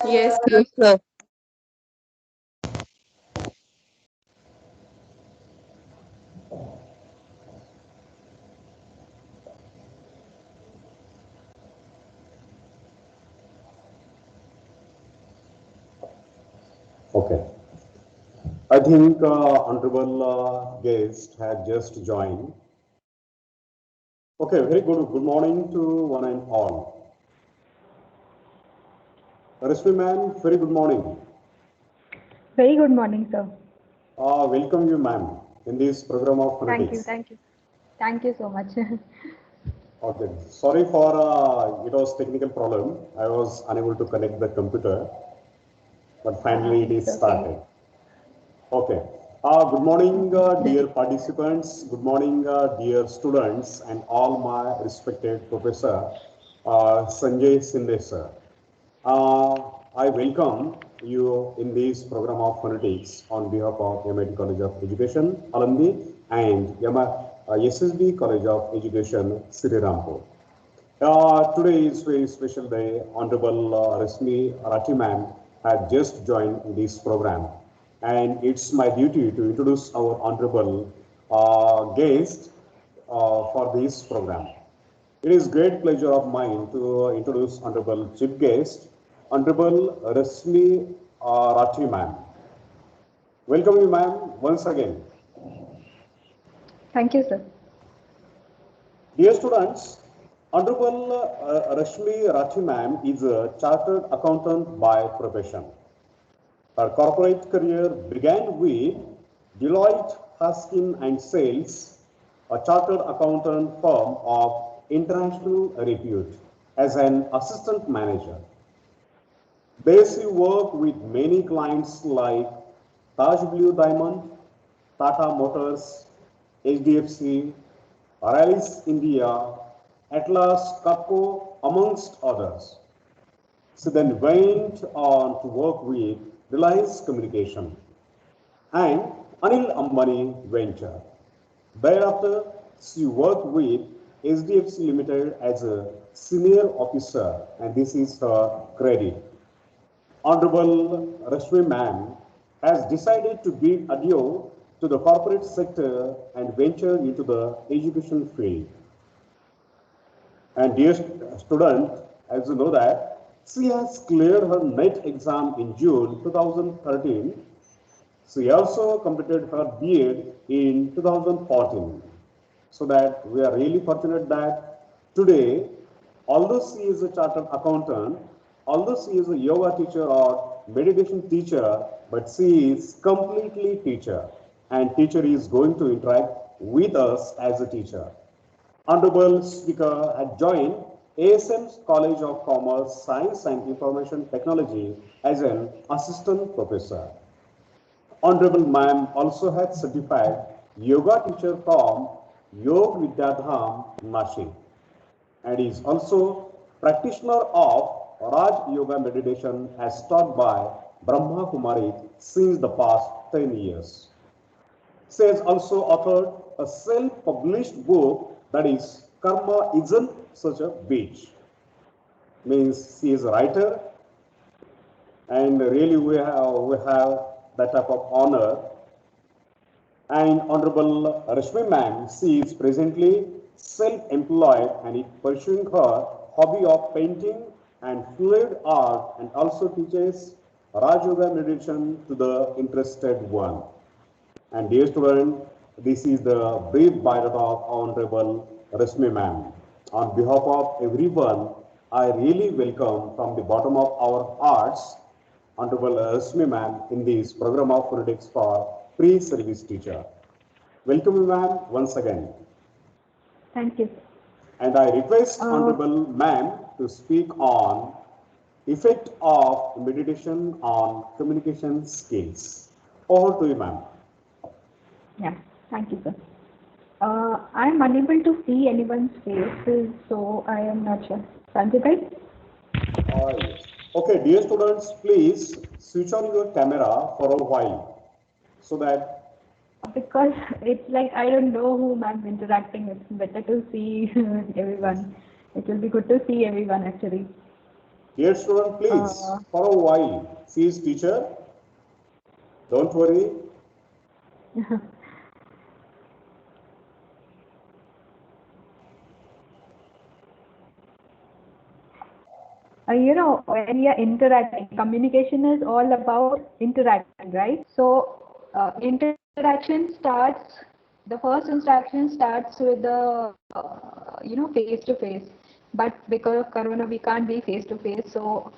Yes, sir. Yes, sir. Okay. I think honorable guest had just joined. Okay, very good. Good morning to one and all. Rashmi ma'am, very good morning. Very good morning, sir. Welcome you ma'am in this program of Thank you, phonetics. thank you. Thank you so much. Okay, sorry for it was technical problem. I was unable to connect the computer, but finally it It's is okay. started. Okay. Good morning, dear participants. Good morning, dear students, and all my respected professor, Sanjay Sinde sir. Uh, I welcome you in this program of phonetics on behalf of MIT College of Education, alumni, and SSB College of Education, Sri Rampur. Today is very special day. Honorable Rasmi Rathi ma'am had just joined this program, and it's my duty to introduce our honorable guest for this program. It is great pleasure of mine to introduce honorable chief guest, Honorable Rasmi Rathi ma'am. Welcome you ma'am once again. Thank you, sir. Dear students, Honorable Rashmi Rathi ma'am is a chartered accountant by profession. Her corporate career began with Deloitte Haskin and Sales, a chartered accountant firm of international repute, as an assistant manager. There she worked with many clients like Taj Blue Diamond, Tata Motors, HDFC, Rallis India, Atlas Copco, amongst others. She then went on to work with Reliance Communication and Anil Ambani Venture. Thereafter, she worked with SDFC Limited as a senior officer, and this is her credit. Honorable Rashmi ma'am has decided to bid adieu to the corporate sector and venture into the education field. And dear student, as you know that, she has cleared her NET exam in June 2013. She also completed her B.Ed in 2014. So that we are really fortunate that today, although she is a chartered accountant, although she is a yoga teacher or meditation teacher, but she is completely teacher, and teacher is going to interact with us as a teacher. Honorable Speaker had joined ASM's College of Commerce, Science and Information Technology as an assistant professor. Honorable Ma'am also had certified yoga teacher from Yog Vidyadham, Nashik, and is also practitioner of Raj Yoga meditation as taught by Brahma Kumari since the past 10 years. She has also authored a self-published book that is Karma Isn't Such a Bitch. Means she is a writer, and really we have that type of honor. And Honorable Rashmi ma'am, she is presently self-employed and is pursuing her hobby of painting and fluid art, and also teaches Raj Yoga meditation to the interested one. And dear student, this is the brief biodata of Honorable Rashmi ma'am. On behalf of everyone, I really welcome from the bottom of our hearts Honorable Rashmi ma'am in this program of phonetics for pre-service teacher. Welcome ma'am once again. Thank you. And I request Uh, Honorable ma'am to speak on effect of meditation on communication skills. Over to you ma'am. yeah, thank you, sir. I'm unable to see anyone's faces, so I am not sure. Sanjay, right? Yes. Okay, dear students, please switch on your camera for a while so that, Because it's like I don't know whom I'm interacting with. Better to see everyone. It will be good to see everyone actually. Yes, student, please, for a while, she is teacher. Don't worry. You know, when we are interacting, communication is all about interaction, right? So, interaction starts, the first interaction starts with the, face to face. But because of Corona, we can't be face to face. So,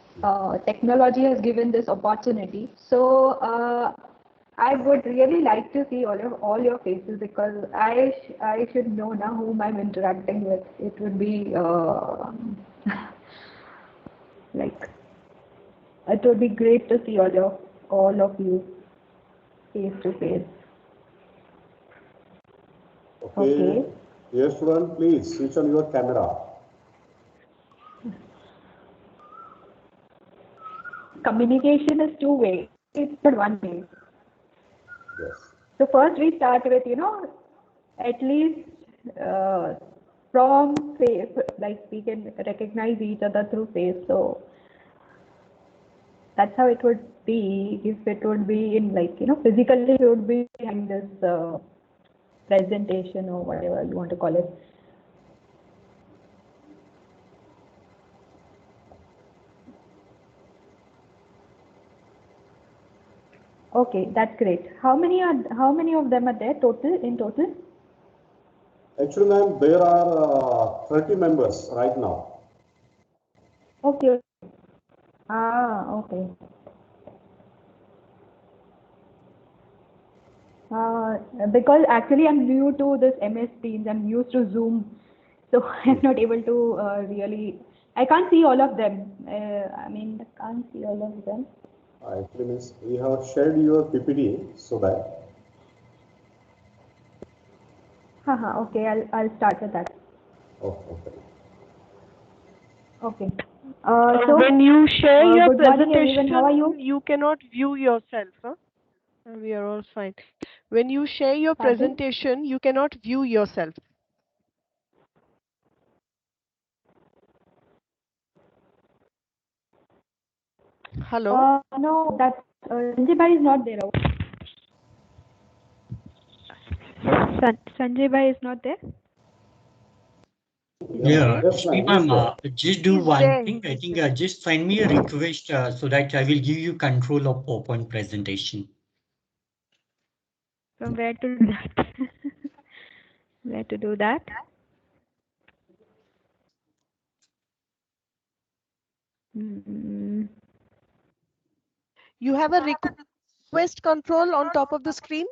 technology has given this opportunity. So, I would really like to see all your faces because I should know now whom I'm interacting with. It would be like it would be great to see all of you face to face. Okay. Yes, student, please switch on your camera. Communication is two-way. It's not one-way. Yes. So first we start with, at least from face, like we can recognize each other through face. So that's how it would be if it would be in physically it would be behind this presentation or whatever you want to call it. Okay, that's great. How many of them are there in total? Actually, ma'am, there are 30 members right now. Okay. Okay. Because actually I'm new to this MS Teams. I'm used to Zoom, so I'm not able to really. I can't see all of them. I can't see all of them. Actually, means we have shared your PPT so that. Okay, I'll start with that. Oh, okay. Okay. So when you share your good morning, presentation, everyone. How are you? you cannot view yourself. Huh? We are all fine. When you share your Pardon? presentation, you cannot view yourself. Hello? No, that Sanjay Bhai is not there. Sanjay Bhai is not there. Yeah, Yes, ma'am. Shreema, just do He's one there. thing. I think just send me a request so that I will give you control of PowerPoint presentation. From where to do that? Where to do that? You have a request control on top of the screen?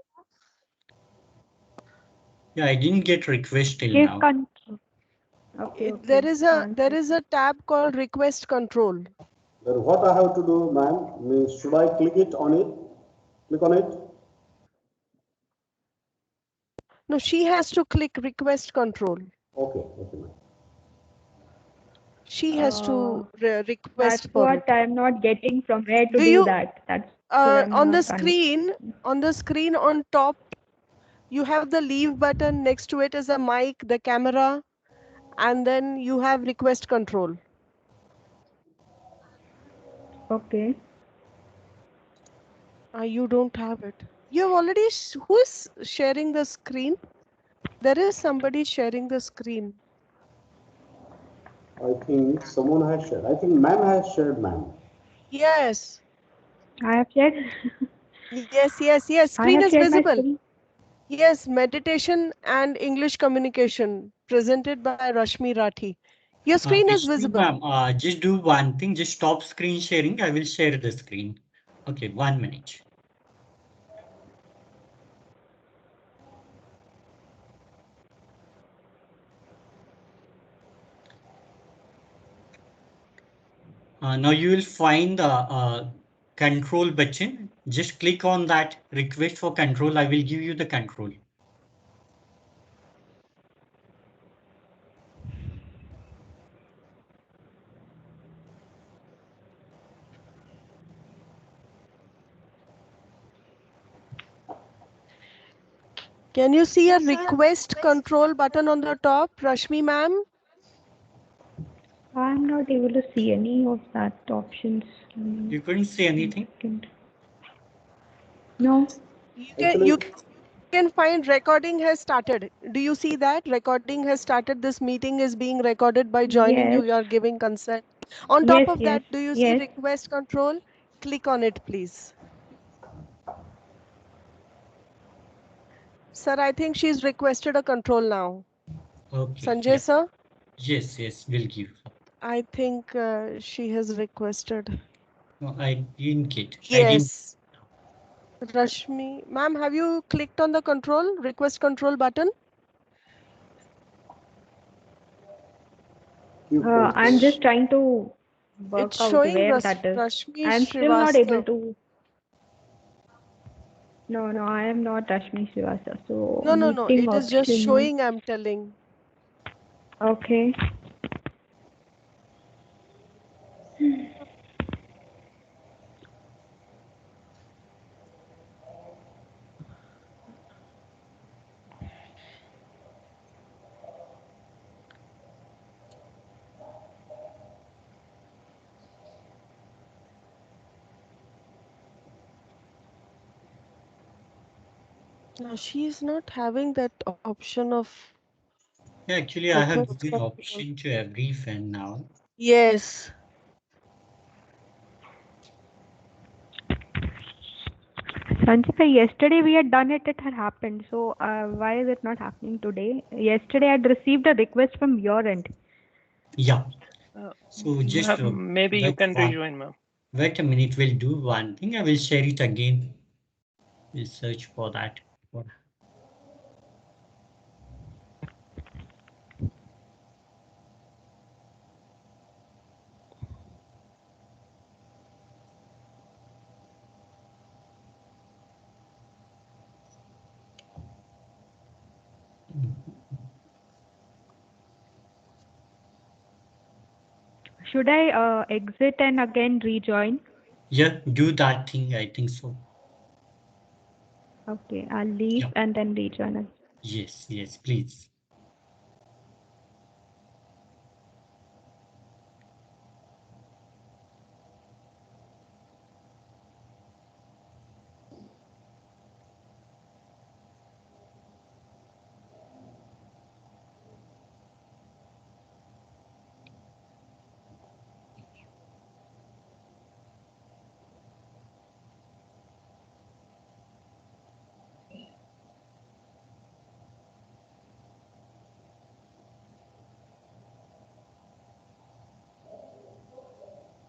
Yeah, I didn't get request till Give now. control. Okay. There is a tab called request control. Then what I have to do, ma'am? Should I click on it? Click on it? No, she has to click request control. Okay, ma'am. She has to request That's for what it. I'm not getting from where to Do do you that. That's what I'm on the not screen on top you have the leave button, next to it is a mic, the camera, and then you have request control. Okay. You don't have it. You have already who is sharing the screen? There is somebody sharing the screen. I think someone has shared. I think ma'am has shared, ma'am. Yes. I have shared. Yes. Screen is visible. Yes, meditation and English communication presented by Rashmi Rathi. Your screen is visible. Ma'am, just do one thing. Just stop screen sharing. I will share the screen. Okay, 1 minute. Now you will find the control button. Just click on that request for control. I will give you the control. Can you see a request control button on the top, Rashmi ma'am? I'm not able to see any of that options. You couldn't see anything? No. You can find recording has started. Do you see that? Recording has started. This meeting is being recorded. By joining you, Yes. you are giving consent. On top Yes, of that, do you see yes. request control? Click on it, please. Sir, I think she's requested a control now. Okay. Sanjay, Yeah. sir? Yes, we'll give. I think she has requested. No, I didn't get. Yes. Rashmi, ma'am, have you clicked on the request control button? I'm just trying to work It's out showing where that is. Rashmi I'm still not able Srivastava. to. No, I am not Rashmi Srivastava. So No. meeting It is just option. showing, I'm telling. Okay. No, she is not having that option of. Yeah, actually, I have request given control. option to every fan now. Yes. Sanchita, yesterday we had done it, it had happened. So why is it not happening today? Yesterday I had received a request from your end. Yeah. So just maybe you can rejoin, ma'am. Wait a minute, we'll do one thing. I will share it again. We'll search for that. Should I exit and again rejoin? Yeah, do that thing. I think so. Okay, I'll leave and then rejoin. Yes, please.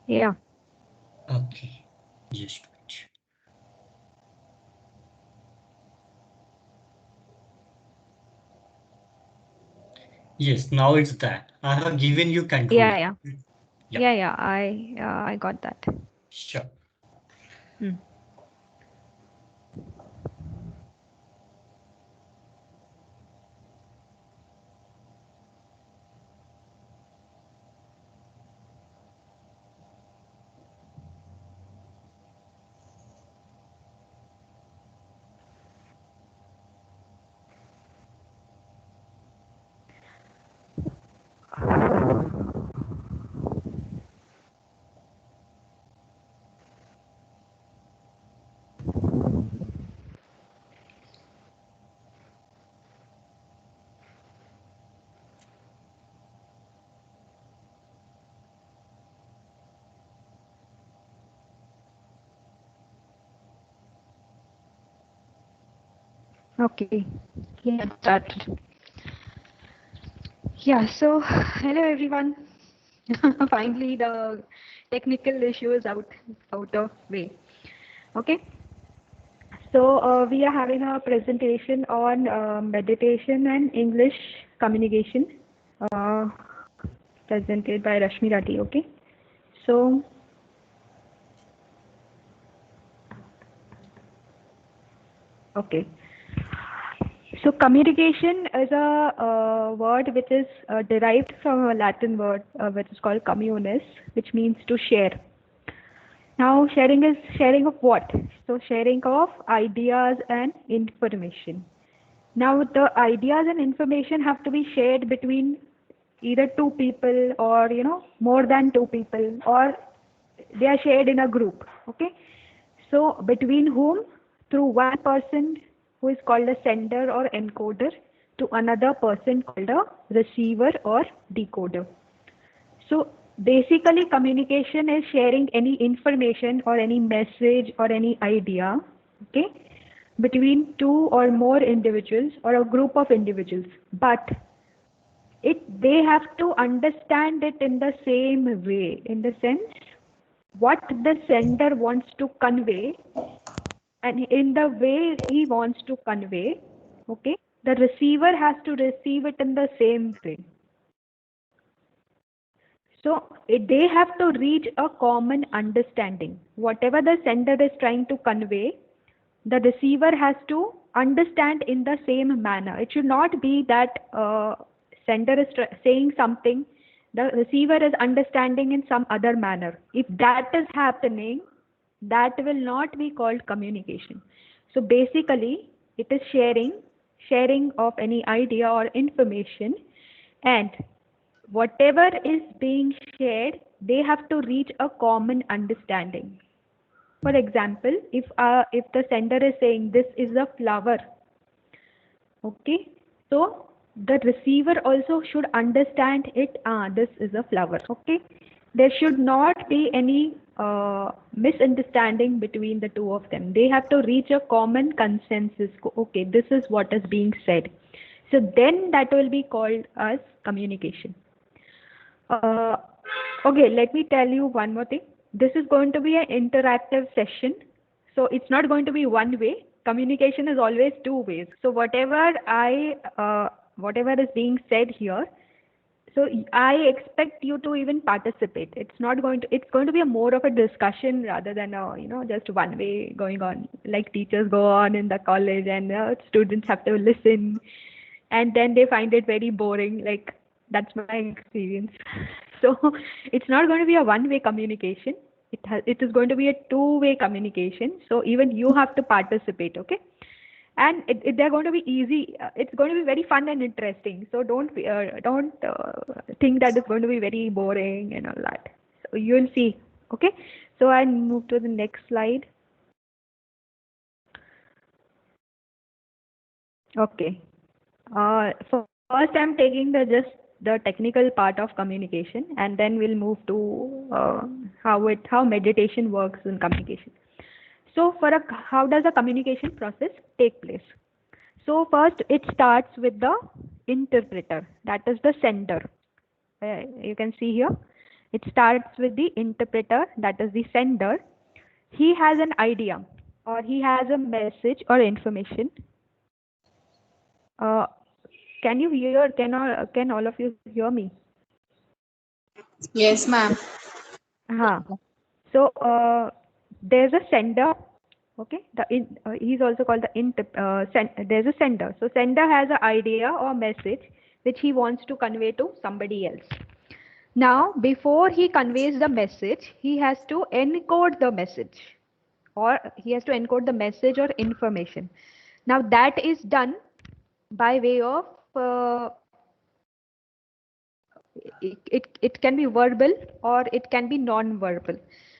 Yeah. Okay, just wait. Yes, now it's that. I have given you control. Yeah. I got that. Sure. Okay. Yeah, started. Yeah, so hello everyone. Finally the technical issue is out of way. Okay. So we are having a presentation on meditation and English communication presented by Rashmi Rathi. Okay. So okay. So communication is a word which is derived from a Latin word which is called communis, which means to share. Now sharing is sharing of what? So sharing of ideas and information. Now the ideas and information have to be shared between either two people or more than two people, or they are shared in a group. Okay, so between whom? Through one person who is called a sender or encoder to another person called a receiver or decoder. So basically communication is sharing any information or any message or any idea, okay, between two or more individuals or a group of individuals, but they have to understand it in the same way, in the sense what the sender wants to convey, and in the way he wants to convey, okay, the receiver has to receive it in the same way. So they have to reach a common understanding. Whatever the sender is trying to convey, the receiver has to understand in the same manner. It should not be that sender is saying something, the receiver is understanding in some other manner. If that is happening, that will not be called communication. So basically, it is sharing of any idea or information, and whatever is being shared, they have to reach a common understanding. For example, if the sender is saying this is a flower, okay, so the receiver also should understand it. This is a flower. Okay, there should not be any misunderstanding between the two of them. They have to reach a common consensus. Okay, this is what is being said. So then that will be called as communication. Okay, let me tell you one more thing. This is going to be an interactive session, so it's not going to be one way. Communication is always two ways. So whatever is being said here, so I expect you to even participate. It's going to be a more of a discussion rather than just one way going on, like teachers go on in the college and students have to listen, and then they find it very boring. Like, that's my experience. So it's not going to be a one-way communication. It is going to be a two-way communication. So even you have to participate, okay? And they're going to be easy. It's going to be very fun and interesting. So don't think that it's going to be very boring and all that. So you'll see, okay? So I'll move to the next slide. Okay. First, I'm taking the technical part of communication, and then we'll move to how meditation works in communication. So how does the communication process take place? So first it starts with the interpreter, that is the sender. You can see here, it starts with the interpreter, that is the sender. He has an idea or he has a message or information. Can you hear? Can all of you hear me? Yes, ma'am. So there's a sender. Okay, he's also called there's a sender. So sender has an idea or message which he wants to convey to somebody else. Now, before he conveys the message, he has to encode the message, or he has to encode the message or information. Now that is done by way of it can be verbal or it can be non-verbal.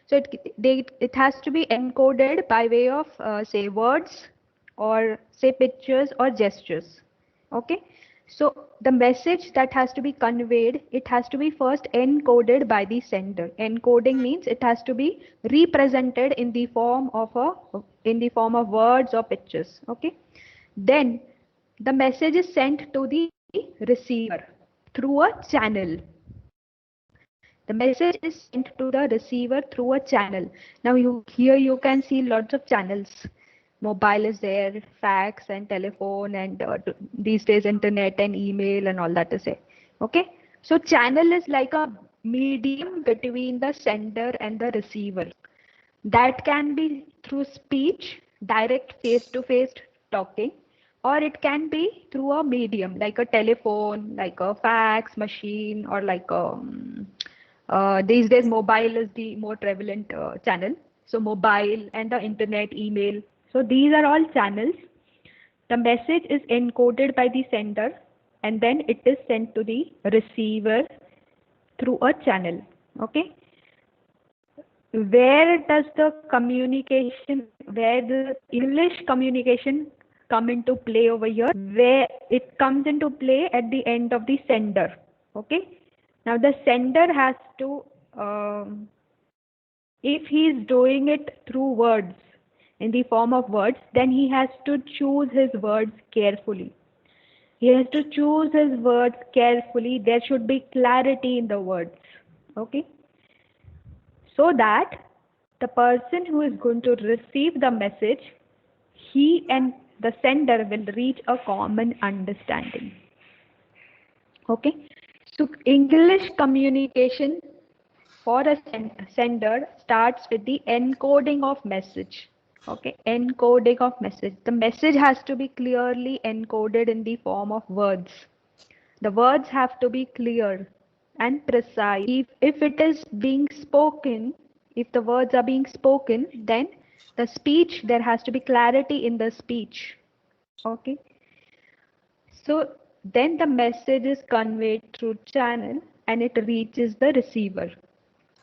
So it has to be encoded by way of say words or say pictures or gestures. Okay, so the message that has to be conveyed, it has to be first encoded by the sender. Encoding means it has to be represented in the form of words or pictures. Okay, then the message is sent to the receiver through a channel. The message is sent to the receiver through a channel. Now here you can see lots of channels. Mobile is there, fax and telephone, and these days internet and email and all that is there. Okay, so channel is like a medium between the sender and the receiver. That can be through speech, direct face-to-face talking, or it can be through a medium like a telephone, like a fax machine, or like these days mobile is the more prevalent channel. So mobile and the internet, email. So these are all channels. The message is encoded by the sender and then it is sent to the receiver through a channel. Okay. Where does the communication, where the English communication come into play over here? Where it comes into play at the end of the sender. Okay. Now the sender has to, if he is doing it through words, in the form of words, then he has to choose his words carefully. He has to choose his words carefully. There should be clarity in the words. Okay. So that the person who is going to receive the message, he and the sender will reach a common understanding. Okay. So English communication for a sender starts with the encoding of message. Okay, encoding of message. The message has to be clearly encoded in the form of words. The words have to be clear and precise. If it is being spoken, if the words are being spoken, then the speech, there has to be clarity in the speech. Okay. So then the message is conveyed through channel and it reaches the receiver.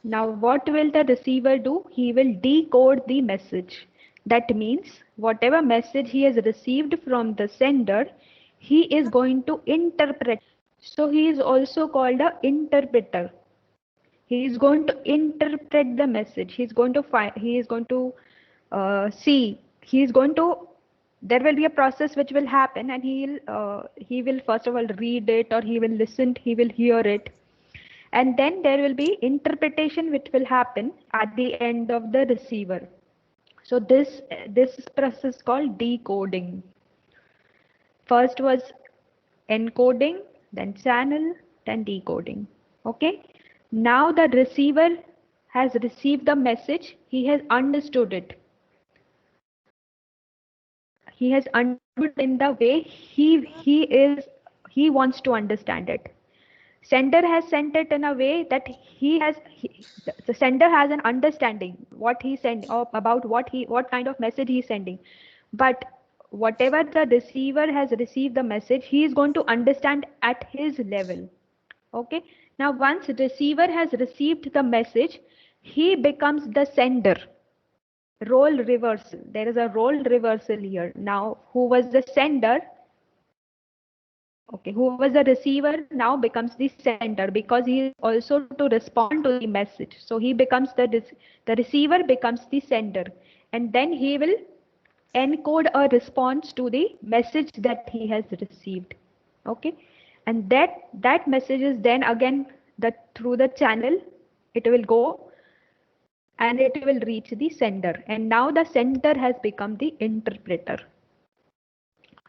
Now what will the receiver do? He will decode the message. That means whatever message he has received from the sender, he is going to interpret. So he is also called an interpreter. He is going to interpret the message. He is going to find, he is going to see, he is going to, there will be a process which will happen, and he will first of all read it, or he will listen, he will hear it. And then there will be interpretation which will happen at the end of the receiver. So this process called decoding. First was encoding, then channel, then decoding. Okay. Now the receiver has received the message. He has understood it. He has understood in the way he wants to understand it. Sender has sent it in a way that the sender has an understanding what he sent, or about what kind of message he is sending. But whatever the receiver has received the message, he is going to understand at his level. Okay. Now once the receiver has received the message, he becomes the sender. Role reversal. There is a role reversal here. Now who was the sender? Okay, who was the receiver now becomes the sender, because he is also to respond to the message. So he becomes the receiver becomes the sender, and then he will encode a response to the message that he has received. Okay, and that message is then again through the channel it will go, and it will reach the sender, and now the sender has become the interpreter.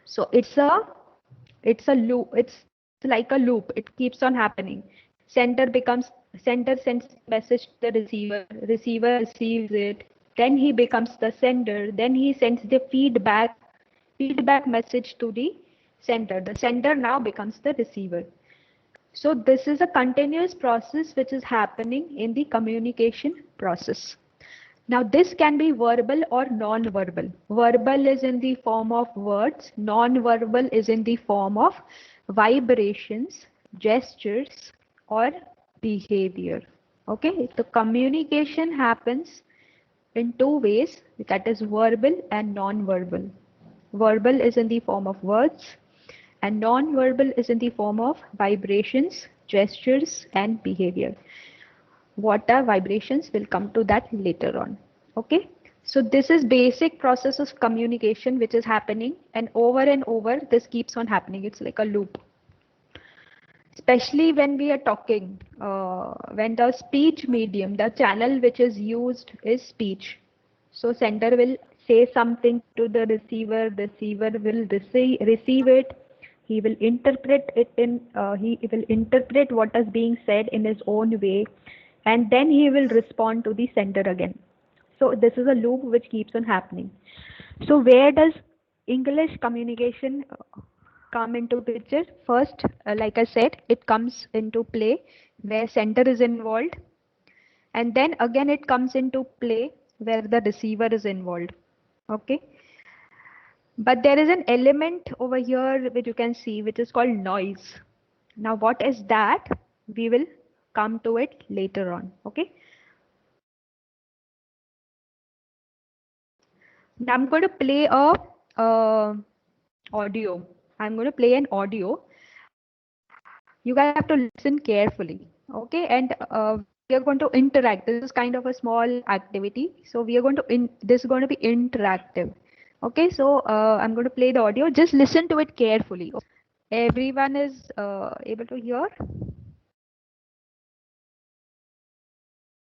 So it's a loop. It's like a loop. It keeps on happening. Sender sends message to the receiver. Receiver receives it. Then he becomes the sender. Then he sends the feedback message to the sender. The sender now becomes the receiver. So this is a continuous process which is happening in the communication process. Now this can be verbal or non-verbal. Verbal is in the form of words, non-verbal is in the form of vibrations, gestures, or behavior. Okay, the communication happens in two ways, that is verbal and non-verbal. Verbal is in the form of words and non-verbal is in the form of vibrations, gestures, and behavior. What are vibrations? We'll come to that later on. Okay, so this is basic process of communication which is happening, and over this keeps on happening. It's like a loop, especially when we are talking, when the speech medium, the channel which is used is speech. So sender will say something to the receiver will receive it. He will interpret it he will interpret what is being said in his own way, and then he will respond to the sender again. So this is a loop which keeps on happening. So where does English communication come into picture? First, like I said, it comes into play where sender is involved, and then again it comes into play where the receiver is involved. Okay. But there is an element over here which you can see, which is called noise. Now, what is that? We will come to it later on. Okay. Now I'm going to play a audio. I'm going to play an audio. You guys have to listen carefully. Okay. And we are going to interact. This is kind of a small activity. So we are going to, this is going to be interactive. Okay. So I'm going to play the audio. Just listen to it carefully. Everyone is able to hear?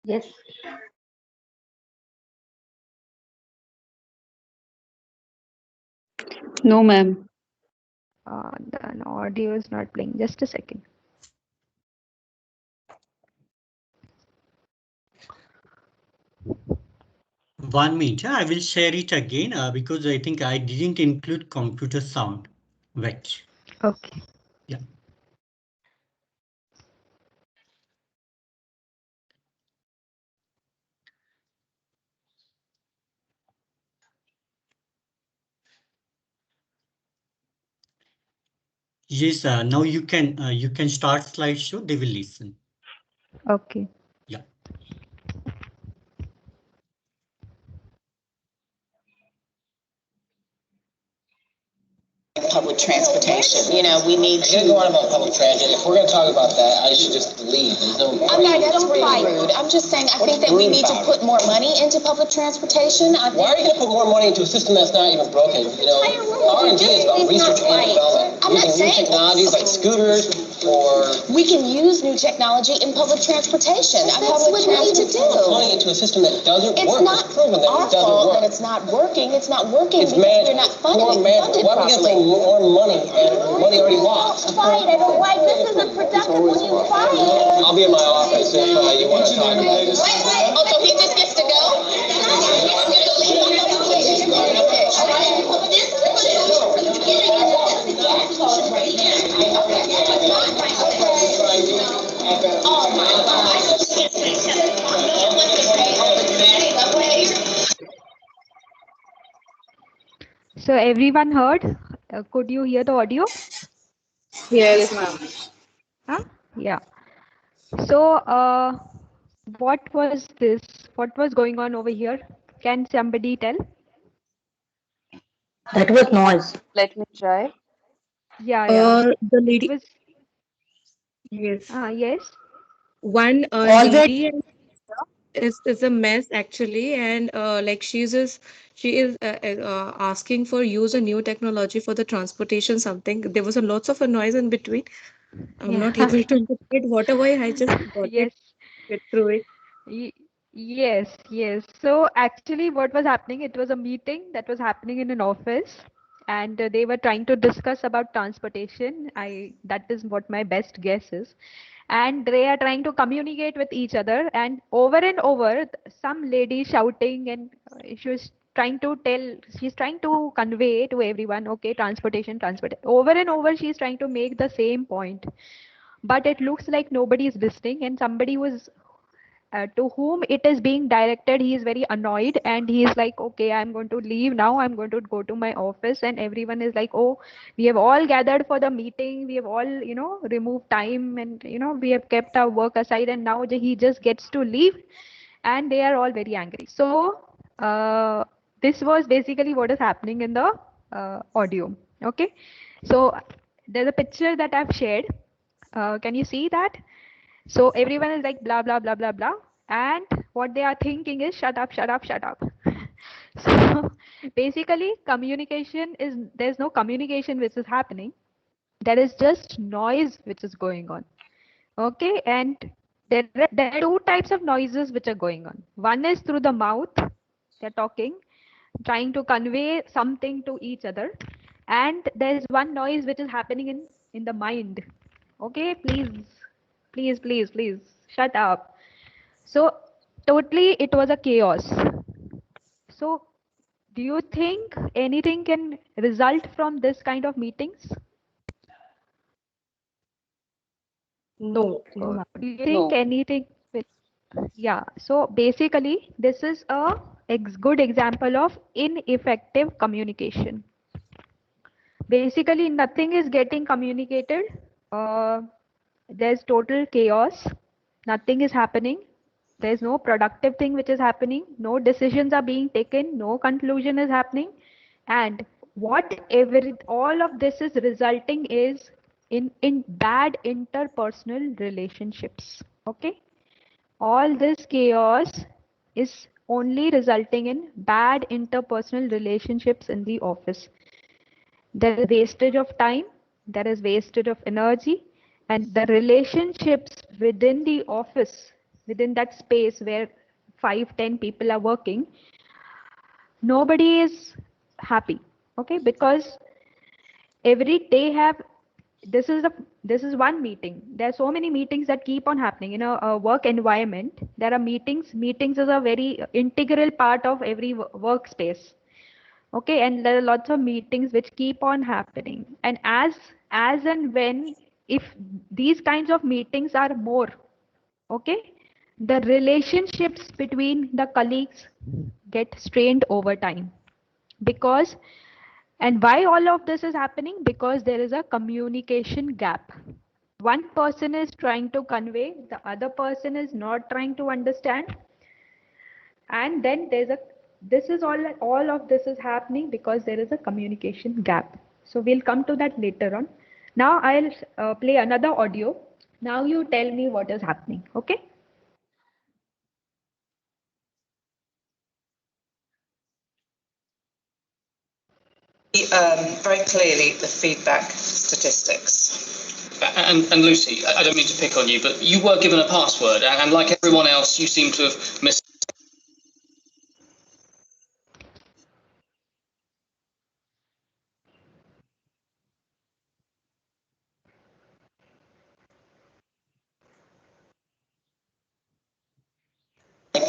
Yes. No, ma'am. The audio is not playing. Just a second. One minute, I will share it again because I think I didn't include computer sound. Wait. Okay. Yeah. Yes, now you can start slideshow. They will listen. Okay. Yeah. Public transportation. You know, we need to go on about public transit. If we're going to talk about that, I should just leave. I'm not, that's rude. I'm just saying, I think that we need to put more money into public transportation. Why are you going to put more money into a system that's not even broken? You know, R&D is about research and development. I'm not saying new technologies like scooters or we can use new technology in public transportation. That's what we need to do. Money into a system that doesn't work. It's not our fault that it's not working. It's not working because we're not funded properly. More money and money already lost. Fight. I don't like this. Isn't productive when you fight. I'll be in my office if you want to talk about this. Oh, so he just gets to go? Oh my God. So everyone heard? Could you hear the audio? Yes, ma'am. Huh? Yeah. So what was this? What was going on over here? Can somebody tell? That was noise. Let me try. Yeah. The lady. It was, Yes. yes. One lady is a mess actually, and like she is asking for use a new technology for the transportation something. There was a lots of a noise in between. I'm not Yeah. able to interpret whatever I just got Yes. get through it. Yes. So actually what was happening, it was a meeting that was happening in an office, and they were trying to discuss about transportation. That is what my best guess is. And they are trying to communicate with each other, and over some lady shouting, and she's trying to convey to everyone, okay, transportation. Over and over she's trying to make the same point, but it looks like nobody is listening, and somebody was to whom it is being directed, he is very annoyed, and he is like, okay, I'm going to leave now, I'm going to go to my office. And everyone is like, oh, we have all gathered for the meeting, we have all, removed time, and we have kept our work aside, and now he just gets to leave, and they are all very angry. So this was basically what is happening in the audio. Okay, so there's a picture that I've shared. Can you see that? So everyone is like blah, blah, blah, blah, blah. And what they are thinking is shut up, shut up, shut up. So basically there's no communication which is happening. There is just noise which is going on. Okay. And there are two types of noises which are going on. One is through the mouth. They're talking, trying to convey something to each other. And there's one noise which is happening in the mind. Okay, please shut up. So totally it was a chaos. So do you think anything can result from this kind of meetings? No. Do you think anything will? Yeah, so basically this is a good example of ineffective communication. basically nothing is getting communicated. There's total chaos. Nothing is happening. There's no productive thing which is happening. No decisions are being taken. No conclusion is happening. And whatever all of this is resulting is in bad interpersonal relationships. Okay. All this chaos is only resulting in bad interpersonal relationships in the office. There is wastage of time, there is wastage of energy, and the relationships within the office, within that space where 5-10 people are working, nobody is happy. Okay, because every day have this is one meeting. There are so many meetings that keep on happening in a work environment. There are meetings. Meetings is a very integral part of every workspace. Okay, and there are lots of meetings which keep on happening, and as and when, if these kinds of meetings are more, okay, the relationships between the colleagues get strained over time. Because, and why all of this is happening? Because there is a communication gap. One person is trying to convey, the other person is not trying to understand, and then there's a this is all of this is happening because there is a communication gap. So we'll come to that later on. Now I'll play another audio. Now you tell me what is happening. Okay. Very clearly the feedback statistics. And Lucy, I don't mean to pick on you, but you were given a password, and like everyone else, you seem to have missed.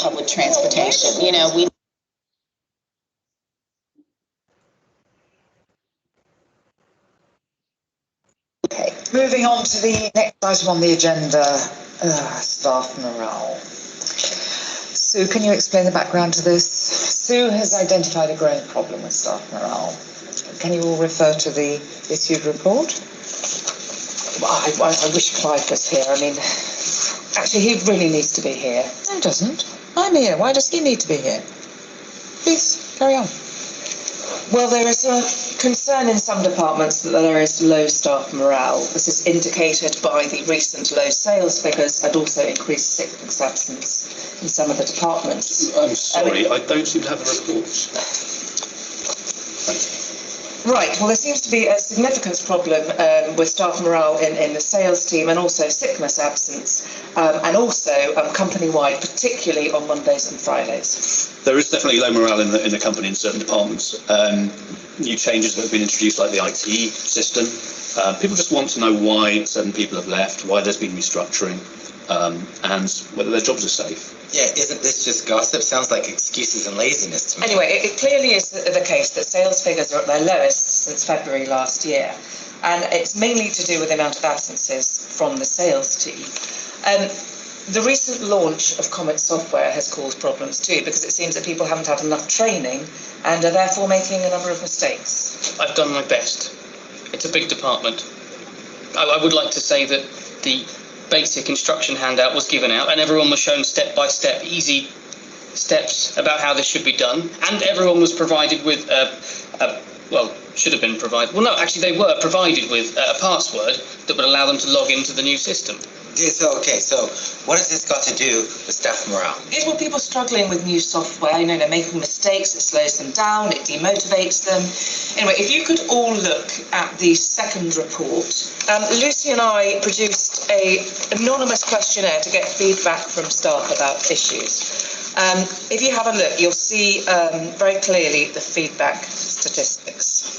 Public transportation, you know, we. Okay, moving on to the next item on the agenda, staff morale. Sue, can you explain the background to this? Sue has identified a growing problem with staff morale. Can you all refer to the issued report? I wish Clive was here. I mean, actually, he really needs to be here. No, he doesn't. I'm here. Why does he need to be here? Please, carry on. Well, there is a concern in some departments that there is low staff morale. This is indicated by the recent low sales figures and also increased sickness absence in some of the departments. I'm sorry, I don't seem to have a report. Right, well, there seems to be a significant problem with staff morale in the sales team and also sickness absence and also company-wide, particularly on Mondays and Fridays. There is definitely low morale in the company in certain departments. New changes that have been introduced, like the IT system. People just want to know why certain people have left, why there's been restructuring, and whether their jobs are safe. Yeah, isn't this just gossip? Sounds like excuses and laziness to me. Anyway, it clearly is the case that sales figures are at their lowest since February last year. And it's mainly to do with the amount of absences from the sales team. The recent launch of Comet software has caused problems too, because it seems that people haven't had enough training and are therefore making a number of mistakes. I've done my best. It's a big department. I would like to say that the basic instruction handout was given out and everyone was shown step-by-step easy steps about how this should be done, and everyone was provided with should have been provided. Well, no, actually they were provided with a password that would allow them to log into the new system. Okay, so what has this got to do with staff morale? It's what people struggling with new software, you know, they're making mistakes, it slows them down, it demotivates them. Anyway, if you could all look at the second report. Lucy and I produced an anonymous questionnaire to get feedback from staff about issues. If you have a look, you'll see very clearly the feedback statistics.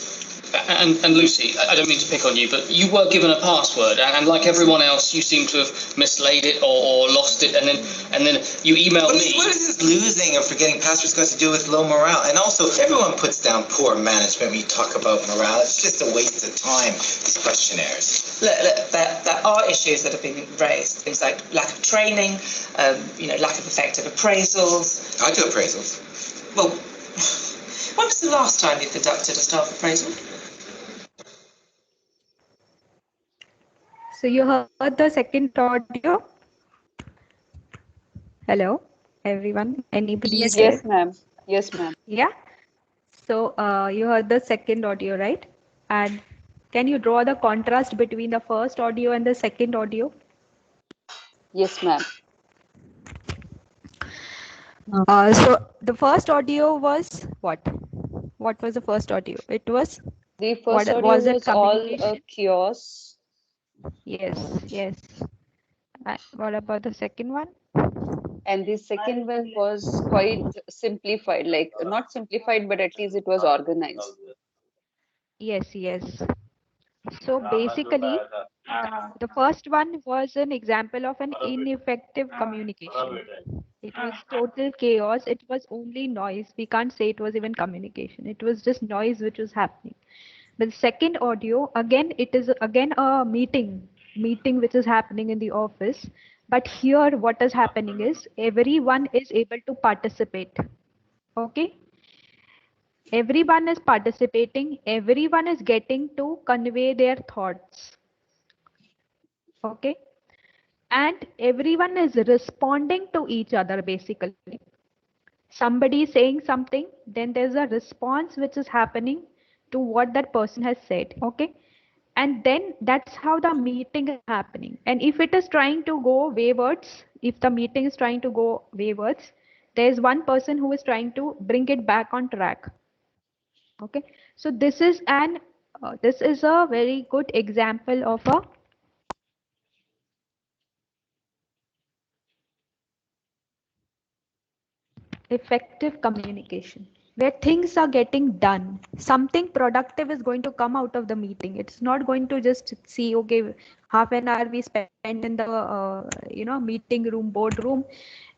And Lucy, I don't mean to pick on you, but you were given a password, and like everyone else, you seem to have mislaid it or lost it, and then you emailed me. What is this losing or forgetting passwords got to do with low morale? And also, everyone puts down poor management when you talk about morale. It's just a waste of time, these questionnaires. Look, there are issues that have been raised, things like lack of training, lack of effective appraisals. I do appraisals. Well, when was the last time you conducted a staff appraisal? So you heard the second audio? Hello, everyone. Anybody? Yes, there? ma'am. Yes, ma'am. Yeah. So you heard the second audio, right? And can you draw the contrast between the first audio and the second audio? Yes, ma'am. So the first audio was what? What was the first audio? It was The first audio was it was all communication? chaos. Yes, yes. What about the second one? And the second one was quite simplified, like not simplified, but at least it was organized. Yes, yes. So basically, the first one was an example of an ineffective communication. It was total chaos. It was only noise. We can't say it was even communication. It was just noise which was happening. The second audio, again, it is again a meeting which is happening in the office. But here what is happening is everyone is able to participate. Okay. Everyone is participating. Everyone is getting to convey their thoughts. Okay. And everyone is responding to each other basically. Somebody is saying something, then there's a response which is happening to what that person has said. Okay. And then that's how the meeting is happening. And if it is trying to go waywards, if the meeting is trying to go waywards, there's one person who is trying to bring it back on track. Okay. So this is a very good example of a effective communication where things are getting done. Something productive is going to come out of the meeting. It's not going to just see, okay, half an hour we spend in the meeting room, boardroom,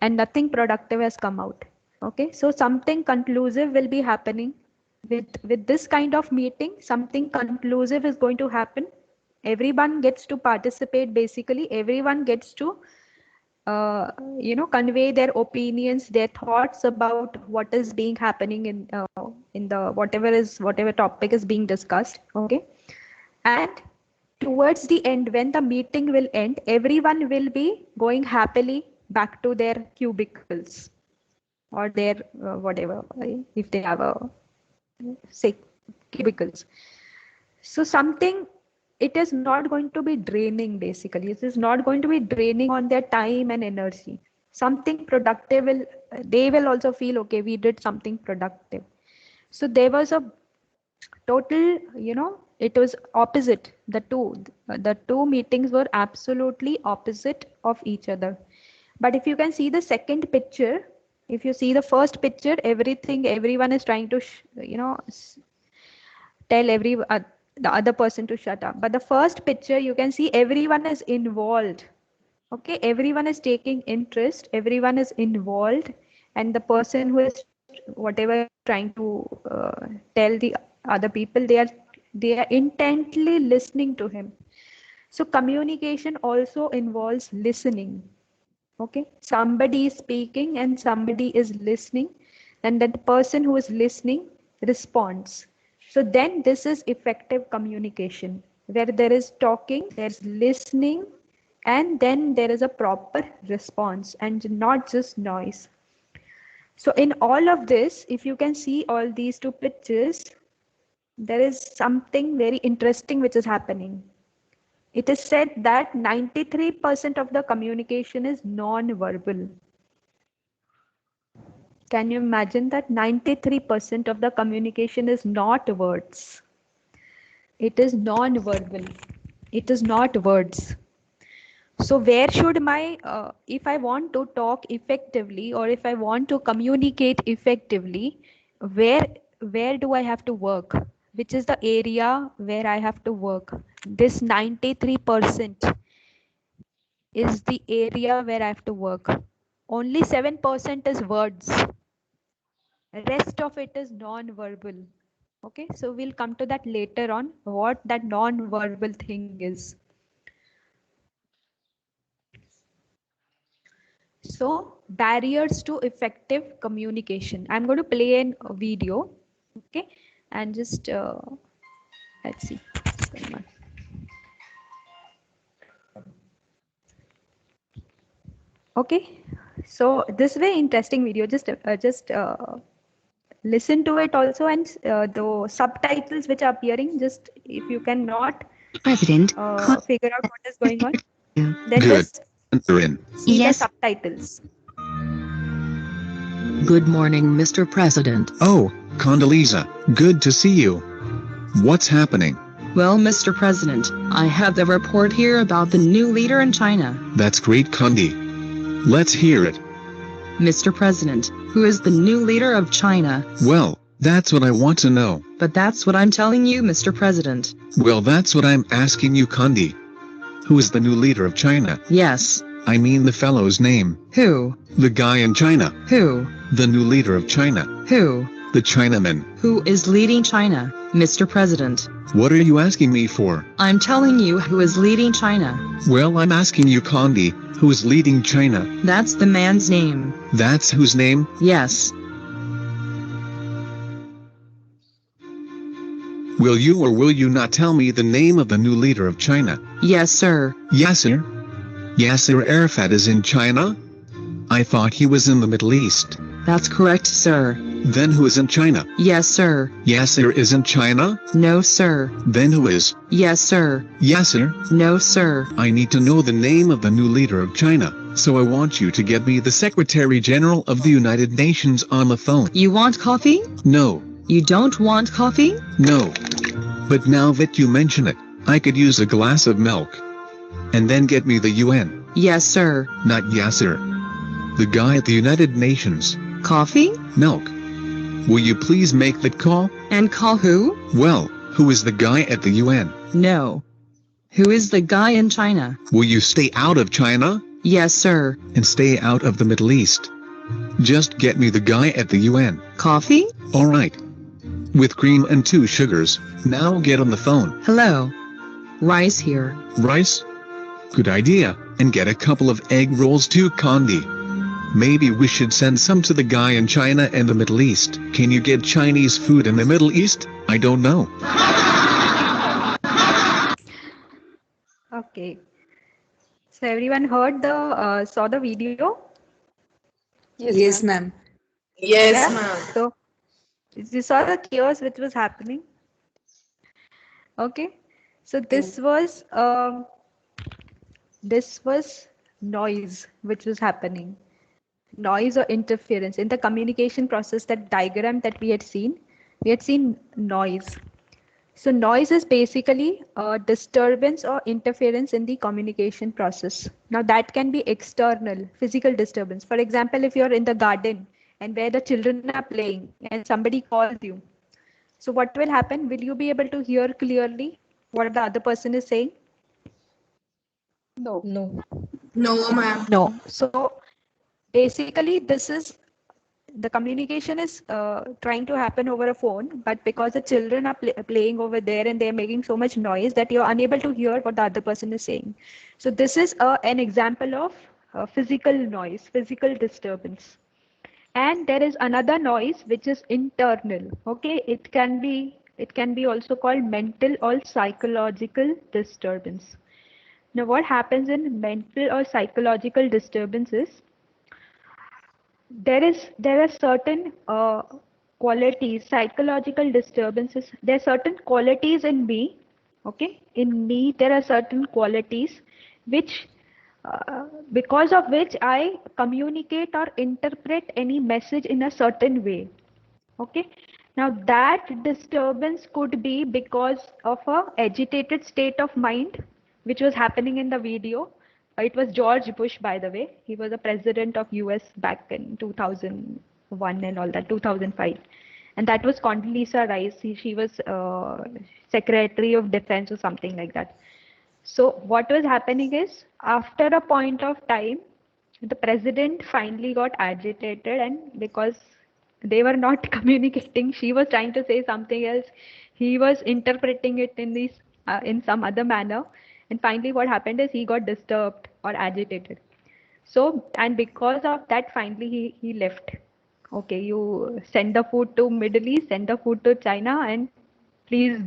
and nothing productive has come out. Okay, so something conclusive will be happening with this kind of meeting. Something conclusive is going to happen. Everyone gets to participate. Basically, everyone gets to convey their opinions, their thoughts about what is being happening in the whatever topic is being discussed. Okay, and towards the end, when the meeting will end, everyone will be going happily back to their cubicles or their whatever, if they have a say cubicles. So something, it is not going to be draining. Basically, it is not going to be draining on their time and energy. Something productive will, they will also feel, okay, we did something productive. So there was a total, it was opposite. The two meetings were absolutely opposite of each other. But if you can see the second picture, if you see the first picture, everyone is trying to tell the other person to shut up. But the first picture, you can see everyone is involved. Okay, everyone is taking interest, everyone is involved, and the person who is whatever trying to tell the other people, they are intently listening to him. So communication also involves listening. Okay, somebody is speaking and somebody is listening, and that person who is listening responds. So then this is effective communication, where there is talking, there's listening, and then there is a proper response and not just noise. So in all of this, if you can see all these two pictures, there is something very interesting which is happening. It is said that 93% of the communication is non-verbal. Can you imagine that 93% of the communication is not words? It is non-verbal. It is not words. So where should if I want to talk effectively or if I want to communicate effectively, where do I have to work? Which is the area where I have to work? This 93% is the area where I have to work. Only 7% is words. Rest of it is non-verbal. Okay, so we'll come to that later on, what that non-verbal thing is. So barriers to effective communication. I'm going to play a video, okay, and just let's see. Okay, so this very interesting video. Just listen to it also, and the subtitles which are appearing. Just if you cannot President. figure out what is going on, then Good. just see the subtitles. Good morning, Mr. President. Oh, Condoleezza, good to see you. What's happening? Well, Mr. President, I have the report here about the new leader in China. That's great, Condi. Let's hear it. Mr. President, who is the new leader of China? Well, that's what I want to know. But that's what I'm telling you, Mr. President. Well, that's what I'm asking you, Condi. Who is the new leader of China? Yes. I mean the fellow's name. Who? The guy in China. Who? The new leader of China. Who? The Chinaman. Who is leading China, Mr. President? What are you asking me for? I'm telling you who is leading China. Well, I'm asking you, Condi, who is leading China? That's the man's name. That's whose name? Yes. Will you or will you not tell me the name of the new leader of China? Yes, sir. Yasser? Yasser Arafat is in China? I thought he was in the Middle East. That's correct, sir. Then who is in China? Yes, sir. Yasser is in China? No, sir. Then who is? Yes, sir. Yasser? No, sir. I need to know the name of the new leader of China, so I want you to get me the Secretary General of the United Nations on the phone. You want coffee? No. You don't want coffee? No. But now that you mention it, I could use a glass of milk. And then get me the UN. Yes, sir. Not Yasser. The guy at the United Nations. Coffee? Milk. Will you please make that call? And call who? Well, who is the guy at the UN? No. Who is the guy in China? Will you stay out of China? Yes, sir. And stay out of the Middle East. Just get me the guy at the UN. Coffee? All right. With cream and 2 sugars. Now get on the phone. Hello. Rice here. Rice? Good idea. And get a couple of egg rolls too, Condi. Maybe we should send some to the guy in China and the Middle East. Can you get Chinese food in the Middle East? I don't know. Okay. So everyone heard saw the video? Yes, ma'am. Yes, ma'am. So you saw the chaos which was happening. Okay. So this was noise which was happening. Noise or interference in the communication process. That diagram that we had seen noise. So noise is basically a disturbance or interference in the communication process. Now that can be external, physical disturbance. For example, if you're in the garden and where the children are playing and somebody calls you. So what will happen? Will you be able to hear clearly what the other person is saying? No. No. No, ma'am. No. So basically the communication is trying to happen over a phone, but because the children are playing over there and they're making so much noise that you're unable to hear what the other person is saying. So this is an example of physical noise, physical disturbance. And there is another noise which is internal. Okay, it can be also called mental or psychological disturbance. Now what happens in mental or psychological disturbances? There are certain qualities, psychological disturbances. There are certain qualities in me. Okay, in me there are certain qualities which because of which I communicate or interpret any message in a certain way. Okay, now that disturbance could be because of a agitated state of mind which was happening in the video. It was George Bush, by the way. He was a president of US back in 2001 and all that, 2005. And that was Condoleezza Rice. She was Secretary of Defense or something like that. So what was happening is, after a point of time, the president finally got agitated, and because they were not communicating, she was trying to say something else. He was interpreting it in some other manner. And finally what happened is he got disturbed or agitated. So, and because of that, finally he left. Okay, you send the food to Middle East, send the food to China, and please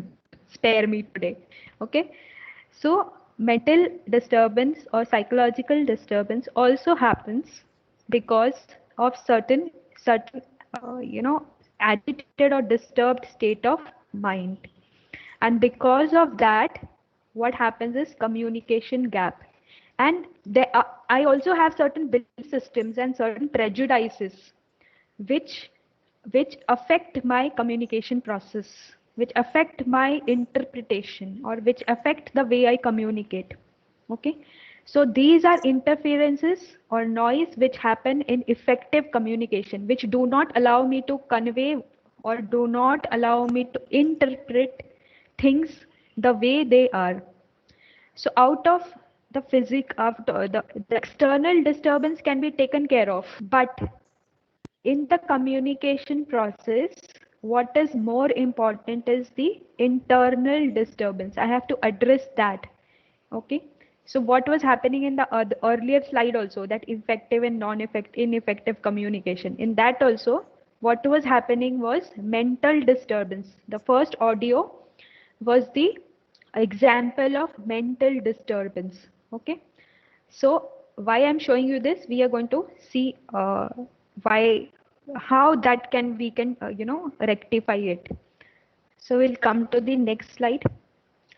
spare me today. Okay. So mental disturbance or psychological disturbance also happens because of certain agitated or disturbed state of mind. And because of that, what happens is communication gap. And I also have certain belief systems and certain prejudices which affect my communication process, which affect my interpretation, or which affect the way I communicate. Okay, so these are interferences or noise which happen in effective communication, which do not allow me to convey or do not allow me to interpret things the way they are. So out of the the external disturbance can be taken care of, but in the communication process, what is more important is the internal disturbance. I have to address that. Okay. So what was happening in the earlier slide also, that effective and ineffective communication. In that also, what was happening was mental disturbance. The first audio was the example of mental disturbance. Okay. So why I'm showing you this, we are going to see how that we can rectify it. So we'll come to the next slide.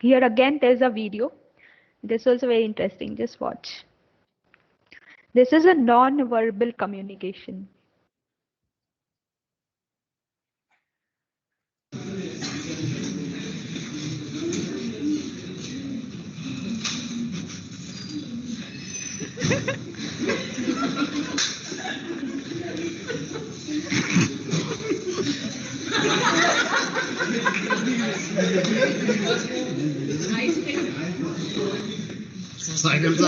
Here again there's a video. This is also very interesting. Just watch. This is a non-verbal communication. Silent.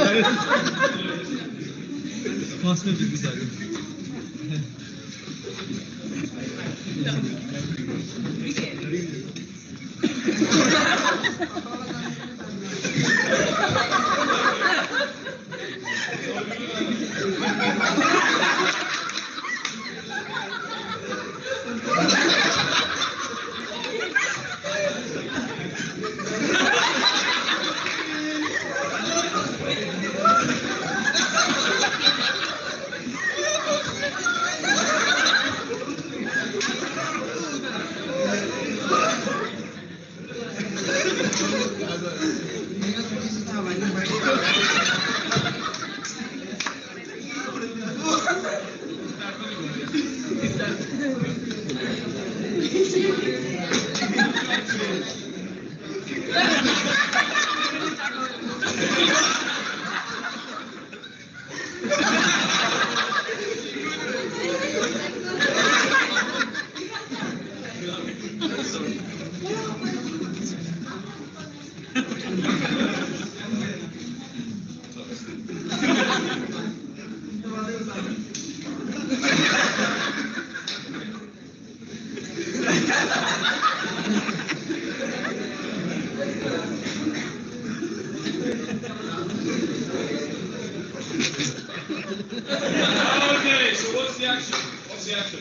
Okay, so what's the action? What's the action?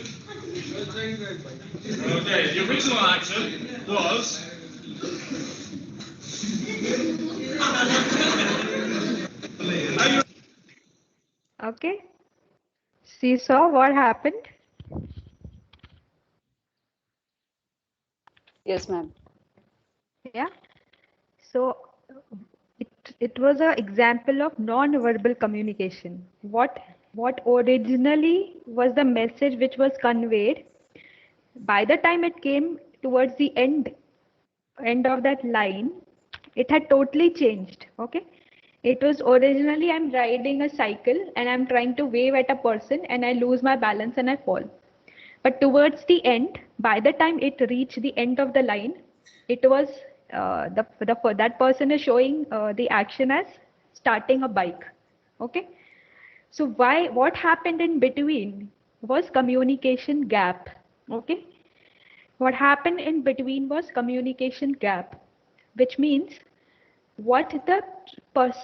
Okay, the original action was. Okay. Seesaw, what happened? Yes, ma'am. Yeah. So it was an example of non-verbal communication. What originally was the message which was conveyed, by the time it came towards the end of that line, it had totally changed. Okay. It was originally, I'm riding a cycle and I'm trying to wave at a person and I lose my balance and I fall. But towards the end, by the time it reached the end of the line, it was that person is showing the action as starting a bike. Okay. So what happened in between was communication gap. Okay. What happened in between was communication gap, which means what the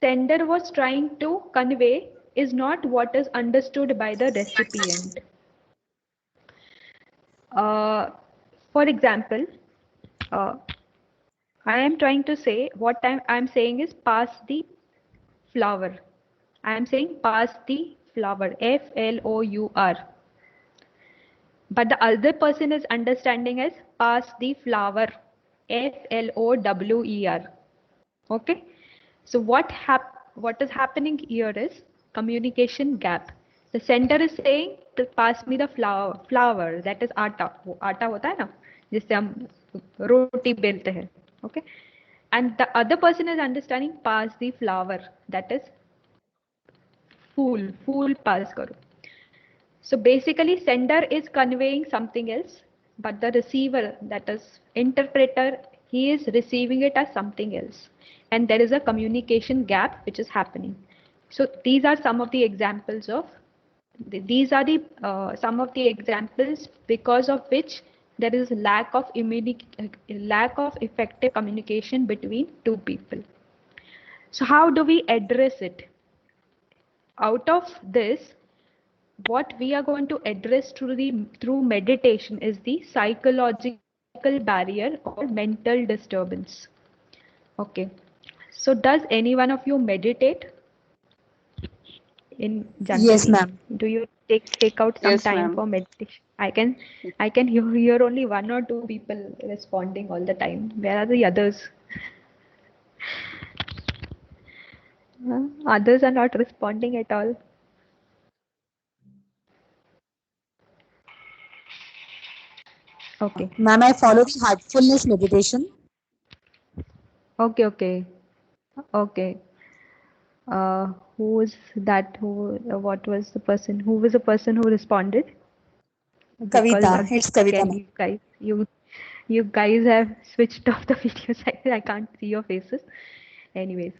sender was trying to convey is not what is understood by the recipient. For example, I am trying to say what I'm saying is pass the flower. I am saying pass the flower. Flour. But the other person is understanding as pass the flower. Flower. Okay. So what is happening here is communication gap. The sender is saying to pass me the flour, that is आटा. वो आटा होता है ना जिससे हम रोटी बेलते हैं. Okay. And the other person is understanding pass the flour, that is fool pass करो. So basically sender is conveying something else, but the receiver, that is interpreter, he is receiving it as something else. And there is a communication gap which is happening. So these are some of the examples of, these are the some of the examples because of which there is lack of effective communication between two people. So how do we address it? Out of this, what we are going to address through meditation is the psychological barrier or mental disturbance. Okay. So does any one of you meditate in generally? Yes, ma'am. Do you take out some Yes, time ma'am. for meditation? I can hear only one or two people responding all the time. Where are the others? Others are not responding at all. Okay. Ma'am, I follow the heartfulness meditation. Okay, okay. Okay. Who is that? What was the person? Who was the person who responded? Kavita. It's Kavita. Again, you guys have switched off the videos. I can't see your faces. Anyways,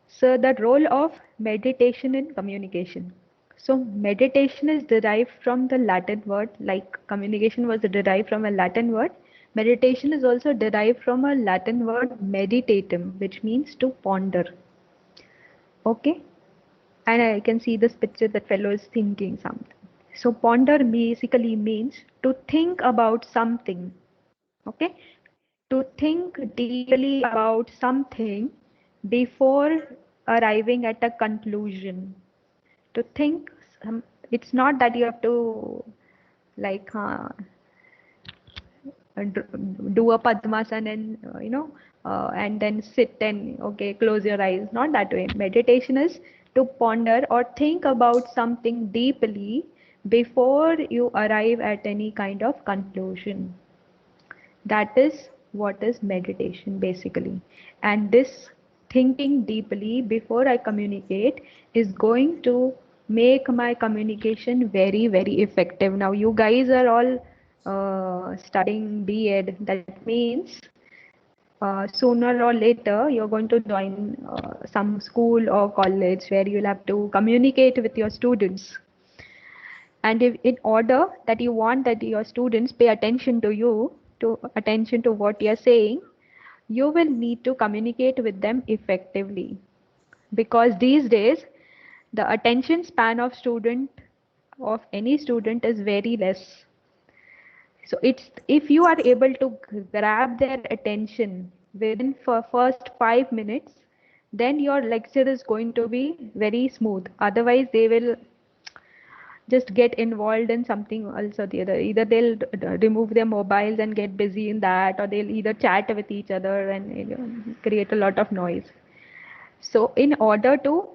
so the role of meditation in communication. So meditation is derived from the Latin word, like communication was derived from a Latin word. Meditation is also derived from a Latin word meditatum, which means to ponder. Okay, and I can see this picture that fellow is thinking something. So ponder basically means to think about something. Okay, to think deeply about something before arriving at a conclusion. To think, it's not that you have to like do a Padmasana and and then sit and okay, close your eyes. Not that way. Meditation is to ponder or think about something deeply before you arrive at any kind of conclusion. That is what is meditation basically. And this thinking deeply before I communicate is going to make my communication very, very effective. Now you guys are all studying B.Ed. That means sooner or later you're going to join some school or college where you'll have to communicate with your students. And if in order that you want that your students pay attention to you, attention to what you're saying, you will need to communicate with them effectively. Because these days, the attention span of any student is very less. So if you are able to grab their attention within first 5 minutes, then your lecture is going to be very smooth. Otherwise, they will just get involved in something else or the other. Either they'll remove their mobiles and get busy in that, or they'll either chat with each other and create a lot of noise. So in order to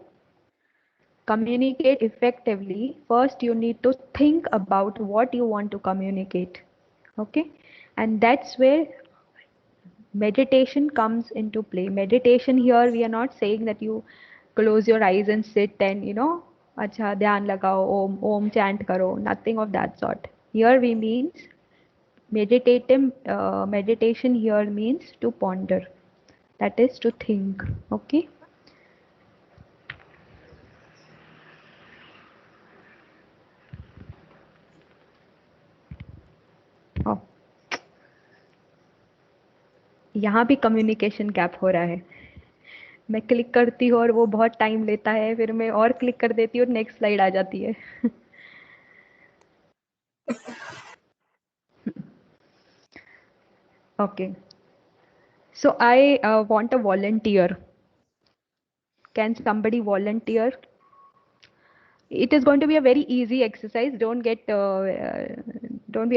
communicate effectively, first you need to think about what you want to communicate. Okay, and that's where meditation comes into play. Meditation here, we are not saying that you close your eyes and sit and acha dhyan lagao, om chant karo, nothing of that sort. Here we means meditation here means to ponder, that is to think. Okay. Oh. यहाँ भी communication gap हो रहा है. मैं click करती हूँ और वो बहुत टाइम लेता है, फिर मैं और क्लिक कर देती हूँ, नेक्स्ट स्लाइड आ जाती है. Okay. So I want a volunteer. Can somebody volunteer? It is going to be a very easy exercise. Don't be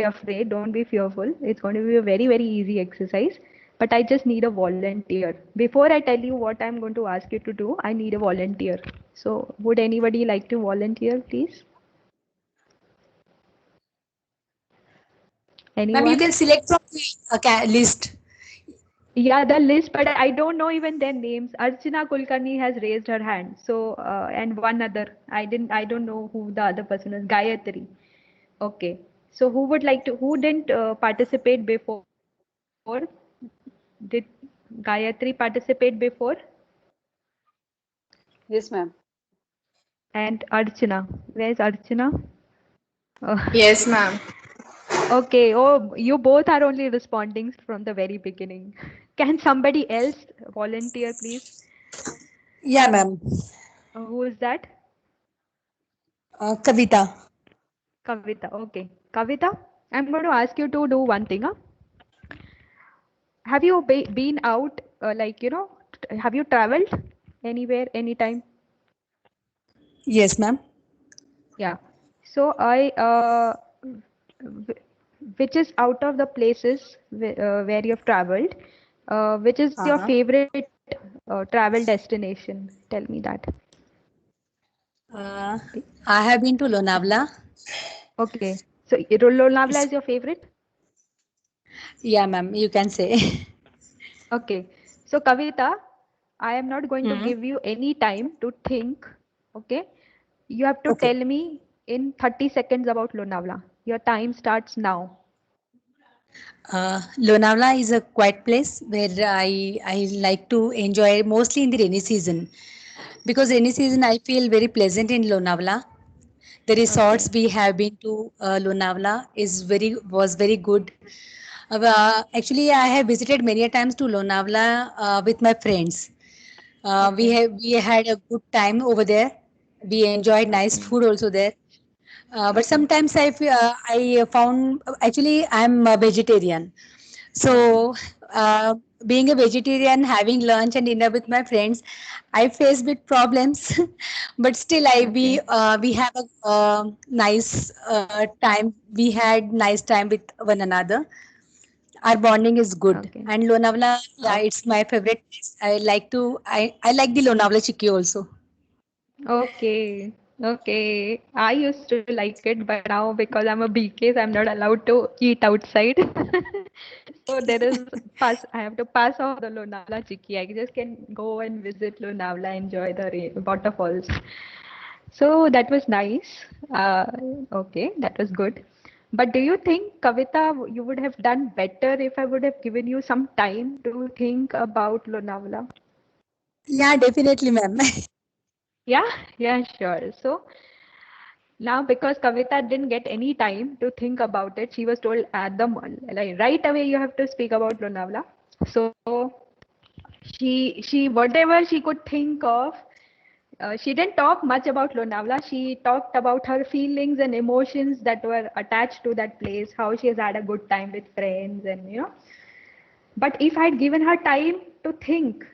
afraid. Don't be fearful. It's going to be a very, very easy exercise. But I just need a volunteer. Before I tell you what I'm going to ask you to do, I need a volunteer. So would anybody like to volunteer, please? Anyone? Ma'am, you can select from the list. Yeah, the list, but I don't know even their names. Archana Kulkarni has raised her hand. So, and one other, I don't know who the other person is. Gayatri. Okay. So who didn't participate before? Did Gayatri participate before? Yes, ma'am. And Archana. Where's Archana? Yes, ma'am. Okay. Oh, you both are only responding from the very beginning. Can somebody else volunteer, please? Yeah, ma'am. Who is that? Kavita. Kavita. Okay. Kavita, I'm going to ask you to do one thing. Huh? Have you been out, have you traveled anywhere, anytime? Yes, ma'am. Yeah. So which is out of the places where you have traveled, which is your favorite travel destination? Tell me that. I have been to Lonavala. Okay. So Lonavala is your favorite? Yeah, ma'am, you can say. Okay. So Kavita, I am not going to give you any time to think. Okay. You have to tell me in 30 seconds about Lonavala. Your time starts now. Lonavala is a quiet place where I like to enjoy mostly in the rainy season. Because rainy season I feel very pleasant in Lonavala. The resorts we have been to Lonavala was very good. Actually, I have visited many a times to Lonavala with my friends. We had a good time over there. We enjoyed nice food also there. But sometimes I found actually I'm a vegetarian. So being a vegetarian, having lunch and dinner with my friends, I face bit problems. But still, we have a nice time. We had nice time with one another. Our bonding is good. And Lonavala, yeah, it's my favorite place. I like the Lonavala Chikki also. Okay. Okay. I used to like it, but now because I'm a BK, I'm not allowed to eat outside. So I have to pass off the Lonavala Chikki. I just can go and visit Lonavala, enjoy the waterfalls. So that was nice. Okay, that was good. But do you think, Kavita, you would have done better if I would have given you some time to think about Lonavala? Yeah, definitely, ma'am. Yeah, sure. So now, because Kavita didn't get any time to think about it, she was told at the like right away you have to speak about Lonavala. So she whatever she could think of, she didn't talk much about Lonavala. She talked about her feelings and emotions that were attached to that place, how she has had a good time with friends, and But if I had given her time to think,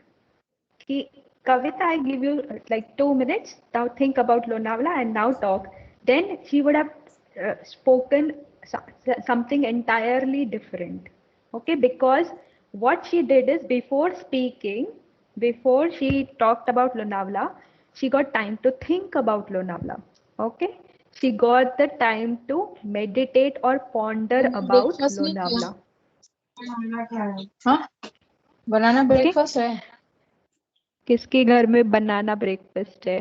Kavita, I give you like 2 minutes. Now think about Lonavala and now talk. Then she would have spoken something entirely different. Okay, because what she did is before speaking, before she talked about Lonavala, she got time to think about Lonavala. Okay, she got the time to meditate or ponder about Lonavala. हाँ बनाना breakfast है किसके घर में बनाना breakfast है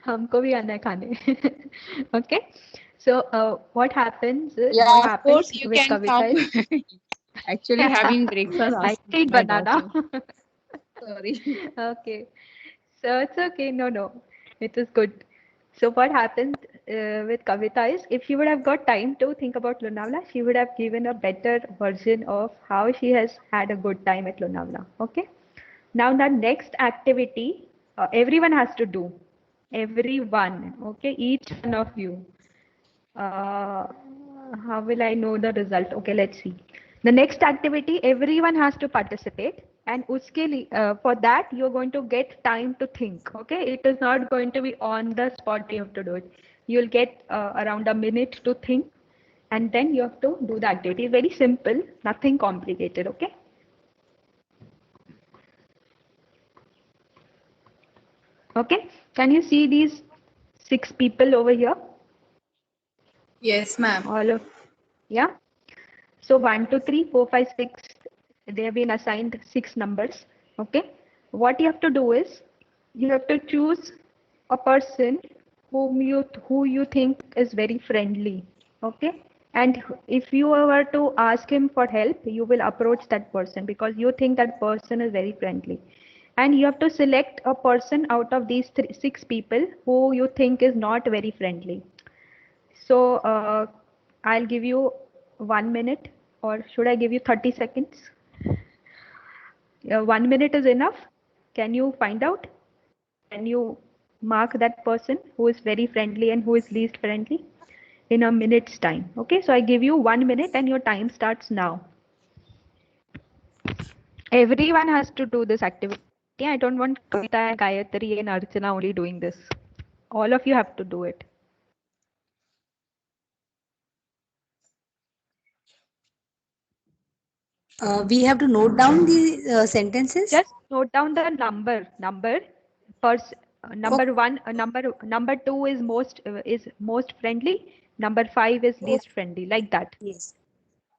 हमको भी आना है खाने okay so what happens of course you with can Kavita come actually having breakfast I eat my banana daughter. Sorry. Okay, so it's okay. No, it is good. So what happened with Kavita is, if she would have got time to think about Lonavala, she would have given a better version of how she has had a good time at Lonavala. Okay. Now the next activity, everyone has to do. Everyone. Okay, each one of you. how will I know the result? Okay, let's see. The next activity, everyone has to participate, and for that you're going to get time to think. Okay, it is not going to be on the spot. You have to do it. You'll get around a minute to think, and then you have to do the activity. Very simple, nothing complicated. Okay. Okay. Can you see these 6 people over here? Yes, ma'am. All of, yeah. So 1, 2, 3, 4, 5, 6. They have been assigned 6 numbers. Okay. What you have to do is you have to choose a person who you think is very friendly. Okay. And if you were to ask him for help, you will approach that person because you think that person is very friendly. And you have to select a person out of these 6 people who you think is not very friendly. So I'll give you 1 minute, or should I give you 30 seconds? 1 minute is enough. Can you find out? Can you mark that person who is very friendly and who is least friendly in a minute's time? Okay, so I give you 1 minute and your time starts now. Everyone has to do this activity. I don't want Kavita and Gayatri and Archana only doing this. All of you have to do it. We have to note down the sentences. Just note down the number. Number 1, number 2 is most friendly. Number 5 is least friendly. Like that. Yes.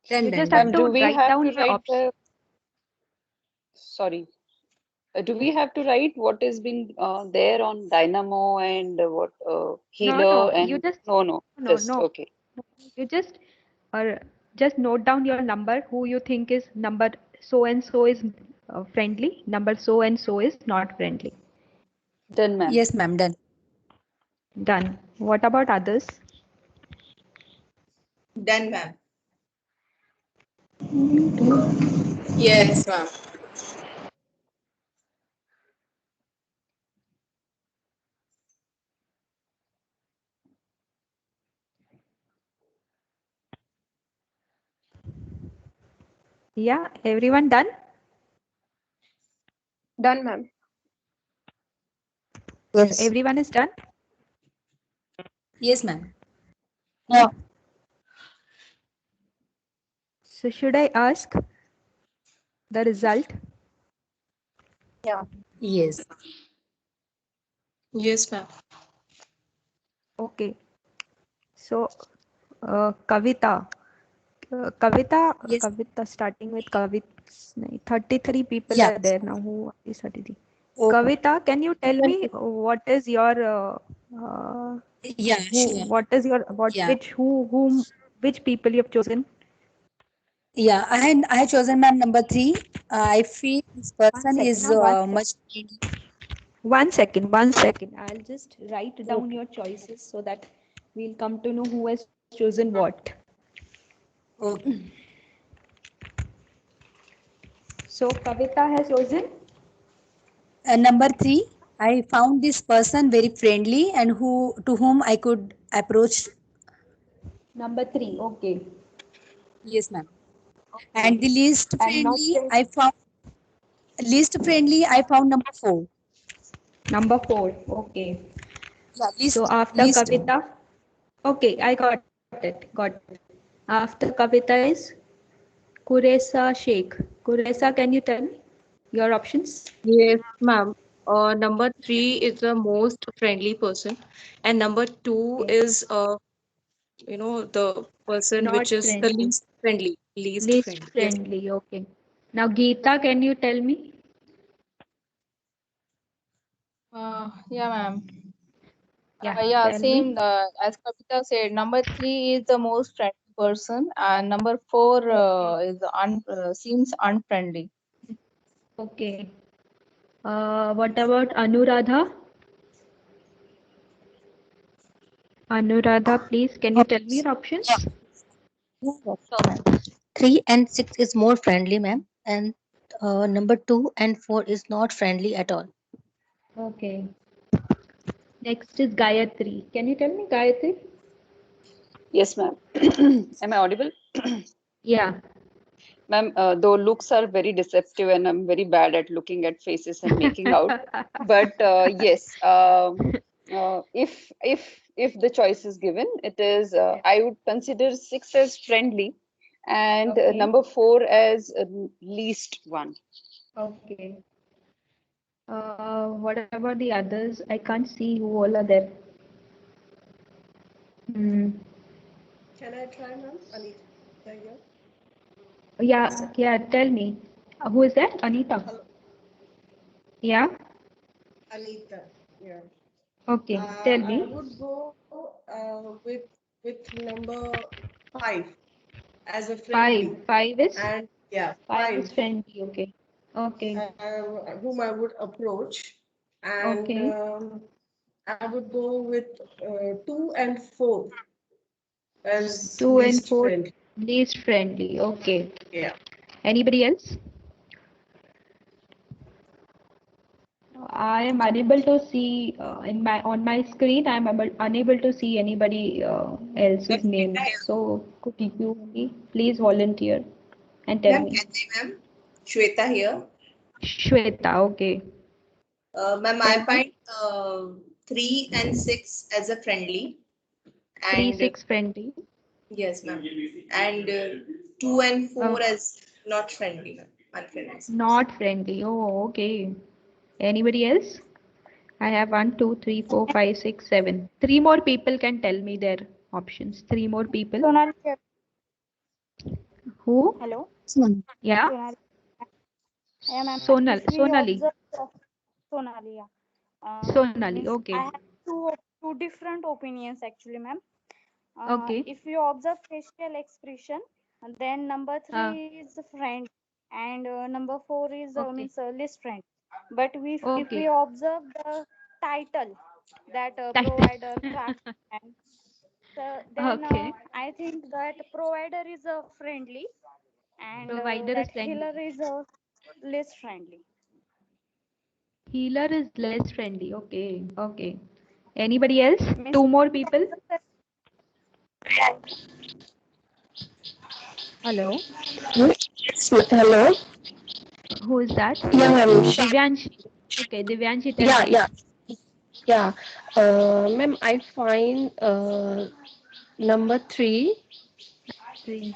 You just have to write down your options. Sorry. Do we have to write what has been there on Dynamo and what Healer? No, and you just no. Okay. You just note down your number, who you think is number so and so is friendly, number so and so is not friendly. Done, ma'am. Yes, ma'am. Done. Done. What about others? Done, ma'am. Yes, ma'am. Yeah, everyone done? Done, ma'am. Yes. So everyone is done? Yes, ma'am. Yeah. So should I ask the result? Yeah. Yes. Yes, ma'am. Okay. So Kavita. Kavita, starting with Kavita. 33 people are there now. Who is 33? Okay. Kavita, can you tell me what is your sure. what is your which people you have chosen? Yeah, I had chosen ma'am number 3. I feel this person is much. 1 second. I'll just write down your choices so that we'll come to know who has chosen what. Okay. So Kavita has chosen number 3. I found this person very friendly and to whom I could approach. Number 3. Okay. Yes, ma'am. And the least friendly, I found number 4. Number 4. Okay. Yeah, so after Kavita, okay, I got it. After Kavita is Kuresa Sheikh. Kuresa, can you tell me your options? Yes, ma'am. Number 3 is the most friendly person, and number 2 is the person Not which is the friendly. least friendly. Least friendly. Yes. Friendly. Okay. Now Geeta, can you tell me? Yeah, ma'am. Yeah, tell same me. as Kavita said. Number 3 is the most friendly person, and number 4 seems unfriendly. Okay. What about Anuradha? Anuradha, please, can you tell me your options? Yeah, sure, ma'am. 3 and 6 is more friendly, ma'am, and number 2 and 4 is not friendly at all. Okay. Next is Gayatri. Can you tell me Gayatri? Yes, ma'am. Am I audible? Yeah. Ma'am, though looks are very deceptive and I'm very bad at looking at faces and making out. But yes, if the choice is given, it is I would consider 6 as friendly and Okay. number 4 as least one. Okay. What about the others? I can't see who all are there. Hmm. Can I try, ma'am? Anita here. Yeah, tell me. Who is that? Anita. Hello. Yeah. Anita. Yeah. Okay. Tell I me. would go with number 5 as a friendly. Five is And yeah, five is 5 friendly. Okay. Okay. whom I would approach, and Okay. I would go with 2 and 4 as 2 and least 4 friendly. least friendly. Okay. Yeah. Anybody else? I am unable to see on my screen. I am unable to see anybody else's name. So could you please volunteer and tell me? Ma'am, Shweta here. Shweta. Okay. Ma'am, I find 3 and 6 as a friendly. 3, And 6 friendly. yes, ma'am. And 2 and 4 as not friendly, ma'am. Unfriendly. Not friendly. Oh, okay. Anybody else? I have 1, 2, 3, 4, 5, 6, 7. 3 more people can tell me their options. 3 more people. Sonali. Who? Hello. Yeah. Sonali. Yeah, ma'am. Sonali. Sonali. Yeah. Sonali. Means Okay. I have two different opinions actually, ma'am. Okay. If you observe facial expression, then number 3 is friend, and number 4 is means least friend. But if we observe the title, that provider, craftsman, so then I think that provider is friendly, and Provider that is friendly. healer is less friendly. Healer is less friendly. Okay. Okay. Anybody else? 2 more people. Hello. Hello. Who is that? Yeah, ma'am. Divyanshi. Okay, Divyanshi, tell me. Yeah. Ma'am, I find number 3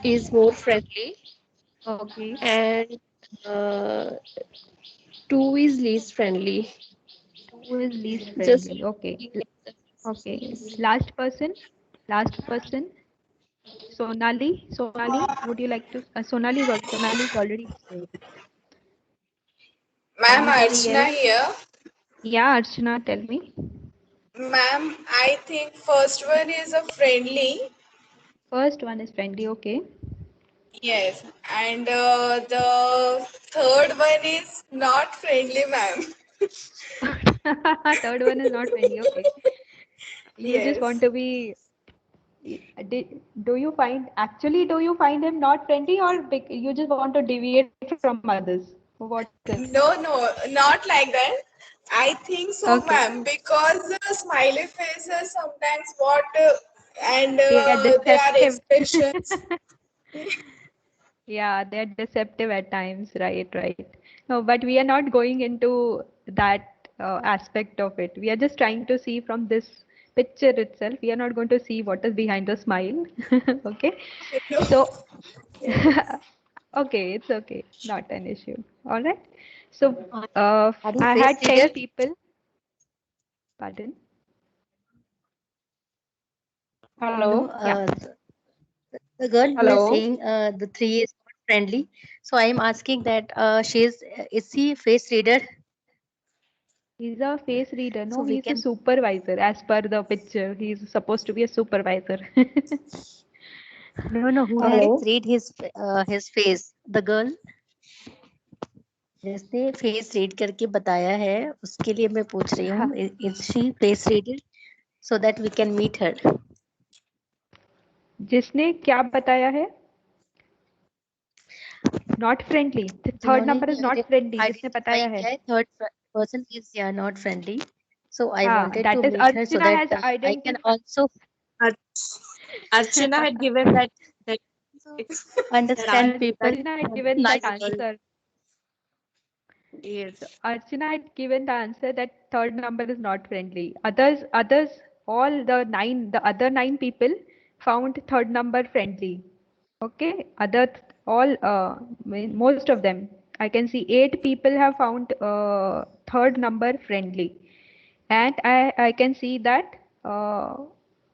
is more friendly. Okay. And 2 is least friendly. 2 is least Just friendly. Okay. Okay. Last person. Sonali. Would you like to? Sonali is already said. Ma'am, Anybody Archana else? here. Yeah, Archana, tell me. Ma'am, I think first one is a friendly. First one is friendly. Okay. Yes, and the third one is not friendly, ma'am. Third one is not friendly. Okay. You just want to be. Do you find him not friendly, or you just want to deviate from others? What is? No, not like that. I think so, ma'am, because smiley faces sometimes what and their expressions. Yeah, they're deceptive at times, right. No, but we are not going into that aspect of it. We are just trying to see from this picture itself. We are not going to see what is behind the smile. Okay. So, okay, it's okay. Not an issue. All right. So, I had 10 people. Pardon? Hello. Yeah. The girl who Hello. is saying the 3 is not friendly. So I am asking that is she face reader? He's a face reader. No, So we he's a can. supervisor. As per the picture, he's supposed to be a supervisor. No, who has read his face? The girl जिसने face read करके बताया है उसके लिए मैं पूछ रही हूँ is she face reader so that we can meet her जिसने क्या बताया है not friendly third number is not friendly जिसने बताया है थर्ड पर्सन इज या not friendly so I wanted that to is meet her so Archana that has I can also Archana had given that Understand people. Archana had given that answer. Yes, Archana had given the answer that third number is not friendly. Others, all the other 9 people found third number friendly. Okay, most of them. I can see 8 people have found third number friendly, and I can see that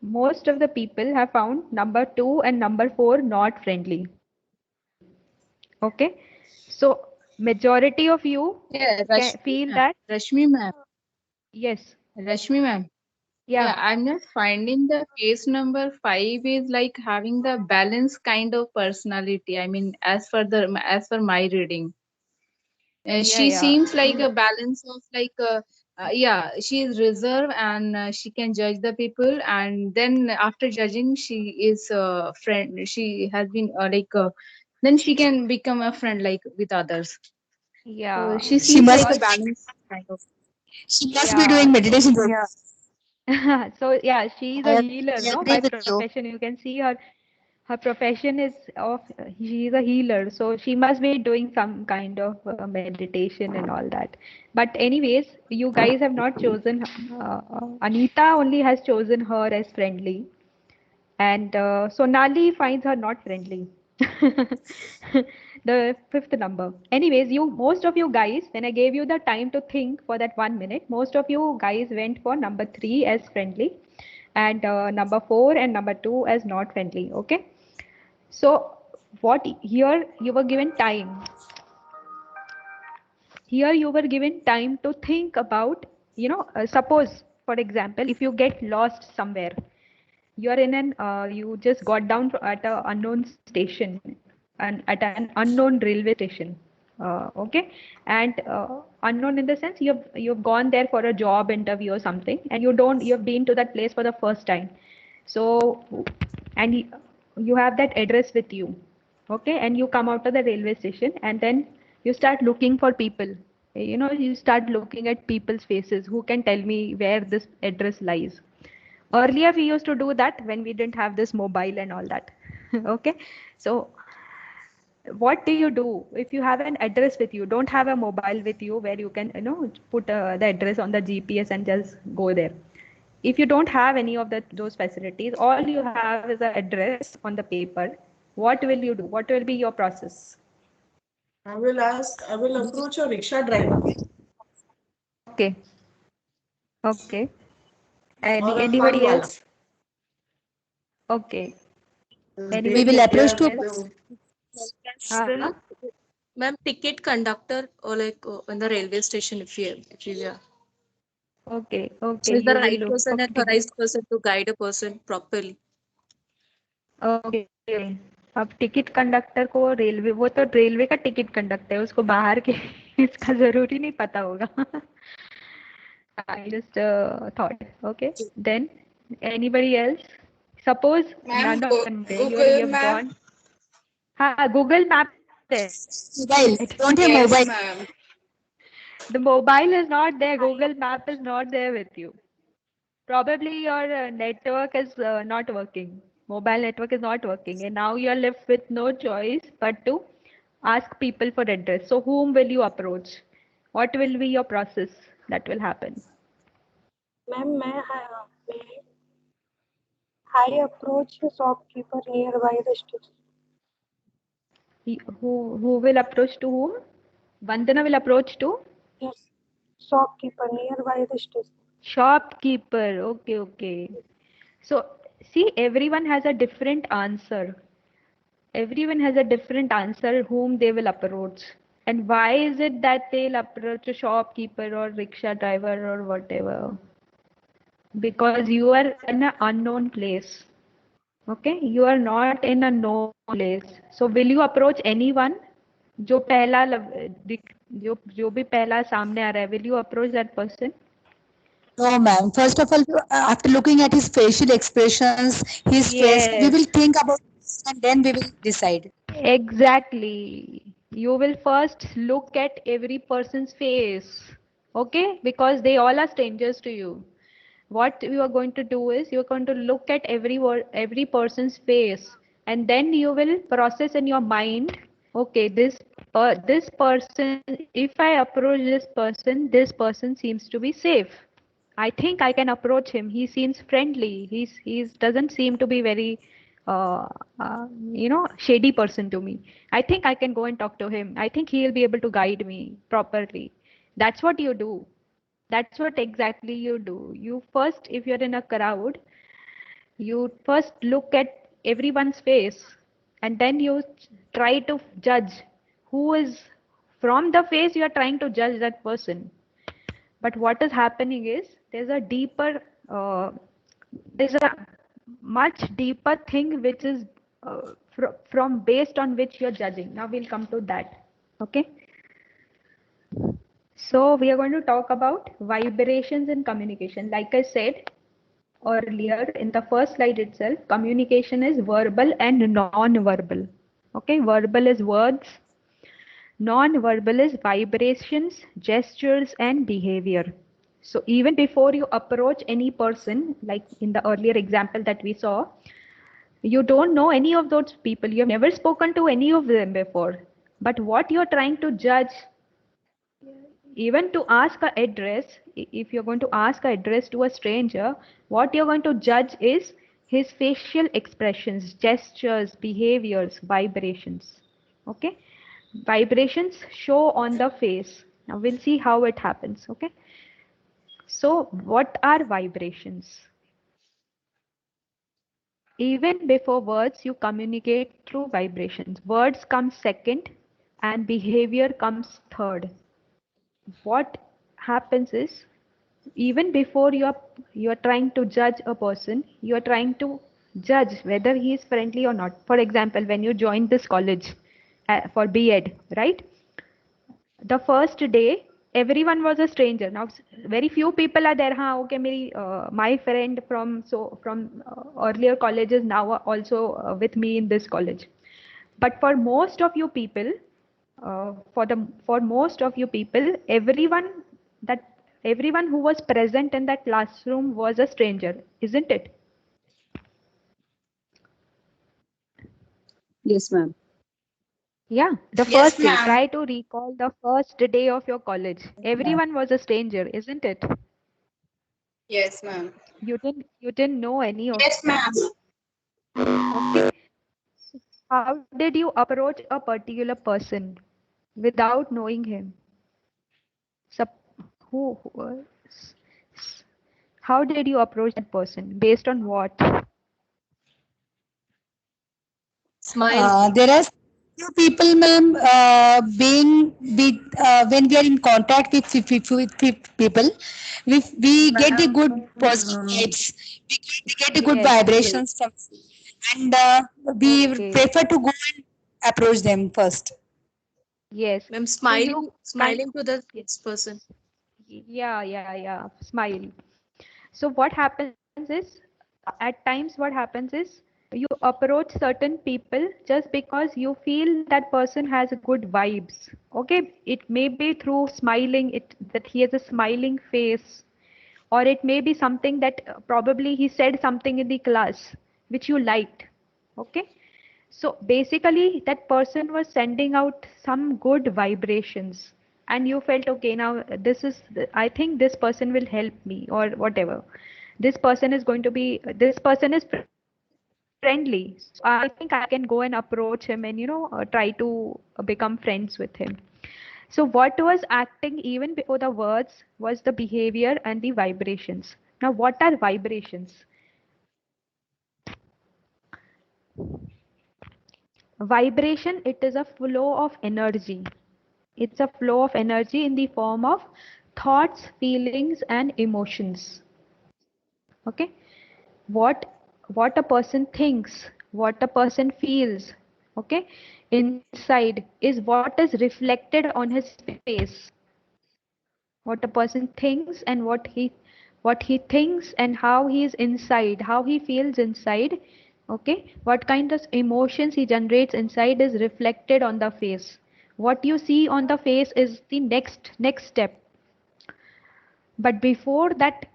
most of the people have found number 2 and number 4 not friendly. Okay, so majority of you feel that. Rashmi ma'am. Yes. Rashmi ma'am. Yeah, I'm just finding the case number 5 is like having the balanced kind of personality. I mean, as per my reading, she seems like a balance of she is reserved and she can judge the people, and then after judging, she is friend. She has been then she can become a friend like with others. Yeah. So she seems like a balance kind of. She must be doing meditation. So yeah, she is a healer, no? agree By with you. profession, you can see her profession is she is a healer, so she must be doing some kind of meditation and all that. But anyways, you guys have not chosen. Anita only has chosen her as friendly, and Sonali finds her not friendly. The 5th number. Anyways, most of you guys, when I gave you the time to think for that 1 minute, most of you guys went for number 3 as friendly, and number 4 and number 2 as not friendly. Okay. So here you were given time. Here you were given time to think about, suppose, for example, if you get lost somewhere, you are in you just got down at an unknown station and at an unknown railway station. Okay, and unknown in the sense you've gone there for a job interview or something, and you've been to that place for the first time. So, and you have that address with you. Okay, and you come out of the railway station, and then you start looking for people. You start looking at people's faces. Who can tell me where this address lies? Earlier we used to do that when we didn't have this mobile and all that. Okay, so what do you do if you have an address with you, don't have a mobile with you where you can put the address on the GPS and just go there? If you don't have any of those facilities, all you have is an address on the paper. What will you do? What will be your process? I will approach a rickshaw driver. Okay. Okay. Or a Anybody fun else? Okay. We will approach to Ma'am, ticket conductor or like in the railway station if you are. Okay. So Okay. is the You will right look. person and the right person to guide a person properly. Okay, अब ticket conductor को railway, वो तो railway का ticket conductor है, उसको बाहर के इसका जरूरी नहीं पता होगा. I just thought. Okay, then anybody else? Suppose Ma'am, none of them there. You Google have Map. gone. हाँ, Google Map there. mobile. Don't have Yes, mobile. ma'am. The mobile is not there. Google Map is not there with you. Probably your network is not working. Mobile network is not working, and now you are left with no choice but to ask people for address. So whom will you approach? What will be your process that will happen? Ma'am, I approach a shopkeeper nearby the station. Who will approach to whom? Vandana will approach to? Yes, shopkeeper nearby the station. Shopkeeper. Okay, okay. So see, everyone has a different answer. Everyone has a different answer whom they will approach. And why is it that they'll approach a shopkeeper or rickshaw driver or whatever? Because you are in an unknown place. Okay, you are not in a known place. So will you approach anyone? जो भी पहला सामने आ रहा है, will you approach that person? No, ma'am. First of all, after looking at his facial expressions, his face, we will think about it and then we will decide. Exactly. You will first look at every person's face. Okay? Because they all are strangers to you. What you are going to do is you are going to look at every person's face, and then you will process in your mind, okay, this person, if I approach this person seems to be safe. I think I can approach him. He seems friendly. He's doesn't seem to be very uh, shady person to me. I think I can go and talk to him. I think he'll be able to guide me properly. That's what you do. That's what exactly you do. You first, if you're in a crowd, you first look at everyone's face, and then you try to judge who is, from the face you are trying to judge that person. But what is happening is there's a much deeper thing which is from based on which you're judging. Now we'll come to that. Okay. So we are going to talk about vibrations in communication. Like I said earlier in the first slide itself, communication is verbal and non-verbal. Okay, verbal is words, non-verbal is vibrations, gestures, and behavior. So even before you approach any person, like in the earlier example that we saw, you don't know any of those people. You have never spoken to any of them before. But what you're trying to judge, even to ask an address, if you're going to ask an address to a stranger, what you're going to judge is his facial expressions, gestures, behaviors, vibrations. Okay. Vibrations show on the face. Now we'll see how it happens. Okay. So what are vibrations? Even before words, you communicate through vibrations. Words come second and behavior comes third. What happens is, even before you're trying to judge a person, you're trying to judge whether he is friendly or not. For example, when you joined this college for B.Ed, right? The first day, everyone was a stranger. Now, very few people are there. Okay, my friend from earlier colleges now are also with me in this college. But for most of you people, everyone who was present in that classroom was a stranger, isn't it? Yes, ma'am. Yeah, the Yes, first day. ma'am. Try to recall the first day of your college. Everyone was a stranger, isn't it? Yes, ma'am. You didn't know any of Yes, them. ma'am. Okay. How did you approach a particular person without knowing him? How did you approach that person? Based on what? Smile. There are few people, ma'am, when we are in contact with people, we get the good positive vibes. We get the good Yes. vibrations from, and we Okay. prefer to go and approach them first. Yes. Ma'am, So you smiling to the person. Yeah. Smile. So what happens is, at times what happens is, you approach certain people just because you feel that person has good vibes. Okay, it may be through smiling, that he has a smiling face, or it may be something that probably he said something in the class which you liked. Okay, so basically that person was sending out some good vibrations, and you felt, okay, now I think this person will help me, or whatever. This person is friendly. So I think I can go and approach him and try to become friends with him. So what was acting even before the words was the behavior and the vibrations. Now what are vibrations? Vibration, it is a flow of energy. It's a flow of energy in the form of thoughts, feelings, and emotions. Okay, what a person thinks, what a person feels, okay, inside is what is reflected on his face. What a person thinks and what he thinks and how he is inside, how he feels inside. Okay, what kind of emotions he generates inside is reflected on the face. What you see on the face is the next step. But before that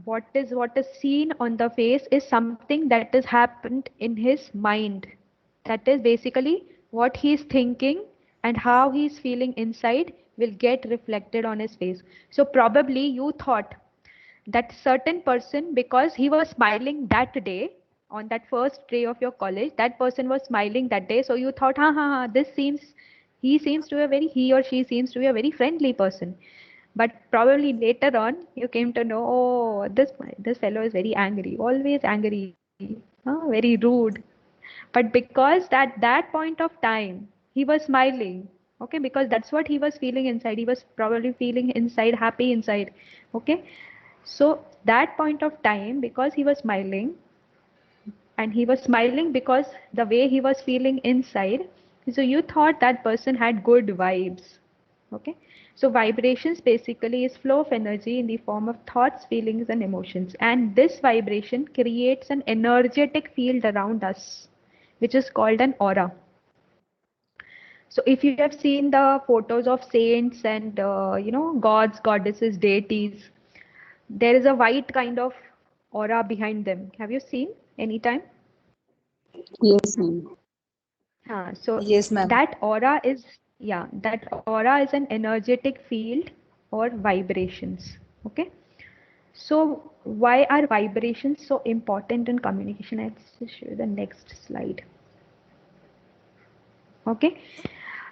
what is seen on the face is something that has happened in his mind. That is basically what he's thinking and how he's feeling inside will get reflected on his face. So probably you thought that certain person, because he was smiling that day, on that first day of your college, that person was smiling that day. So you thought, he or she seems to be a very friendly person. But probably later on, you came to know, oh, this fellow is very angry, always angry, very rude. But because at that point of time, he was smiling, okay, because that's what he was feeling inside. He was probably feeling inside, happy inside, okay. So that point of time, because he was smiling, and he was smiling because the way he was feeling inside, so you thought that person had good vibes, okay. So vibrations basically is flow of energy in the form of thoughts, feelings, and emotions. And this vibration creates an energetic field around us, which is called an aura. So if you have seen the photos of saints and gods, goddesses, deities, there is a white kind of aura behind them. Have you seen anytime? Yes, ma'am. So Yes, ma'am. that aura is an energetic field or vibrations. Okay. So why are vibrations so important in communication? Let's show you the next slide. Okay.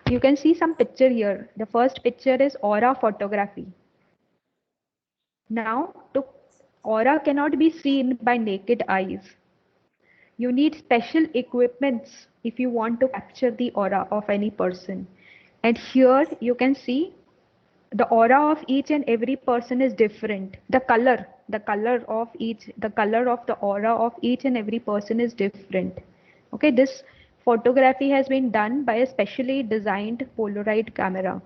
You can see some picture here. The first picture is aura photography. Now, aura cannot be seen by naked eyes. You need special equipments if you want to capture the aura of any person. And here you can see the aura of each and every person is different. The color of the aura of each and every person is different. Okay, this photography has been done by a specially designed Polaroid camera.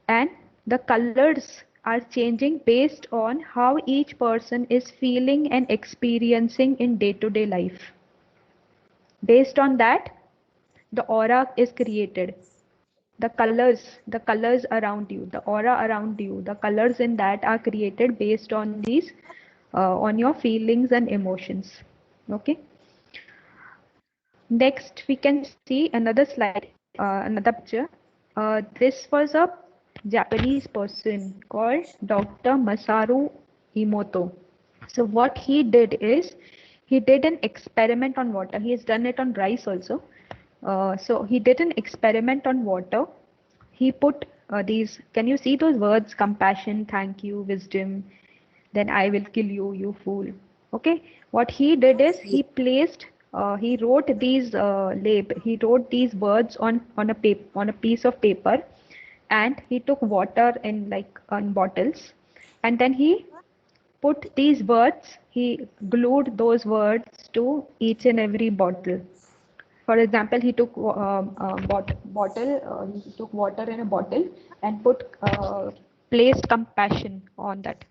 And the colors are changing based on how each person is feeling and experiencing in day-to-day life. Based on that, the aura is created. The colors around you, the aura around you, the colors in that are created based on these, on your feelings and emotions. Okay. Next, we can see another slide, another picture. This was a Japanese person called Dr. Masaru Emoto. So what he did is, he did an experiment on water. He has done it on rice also. So he did an experiment on water. He put these, can you see those words? Compassion, thank you, wisdom, then I will kill you, you fool. Okay. What he did is he wrote these he wrote these words on a piece of paper, and he took water on bottles, and then he put these words, he glued those words to each and every bottle. For example, he took he took water in a bottle and placed compassion on that.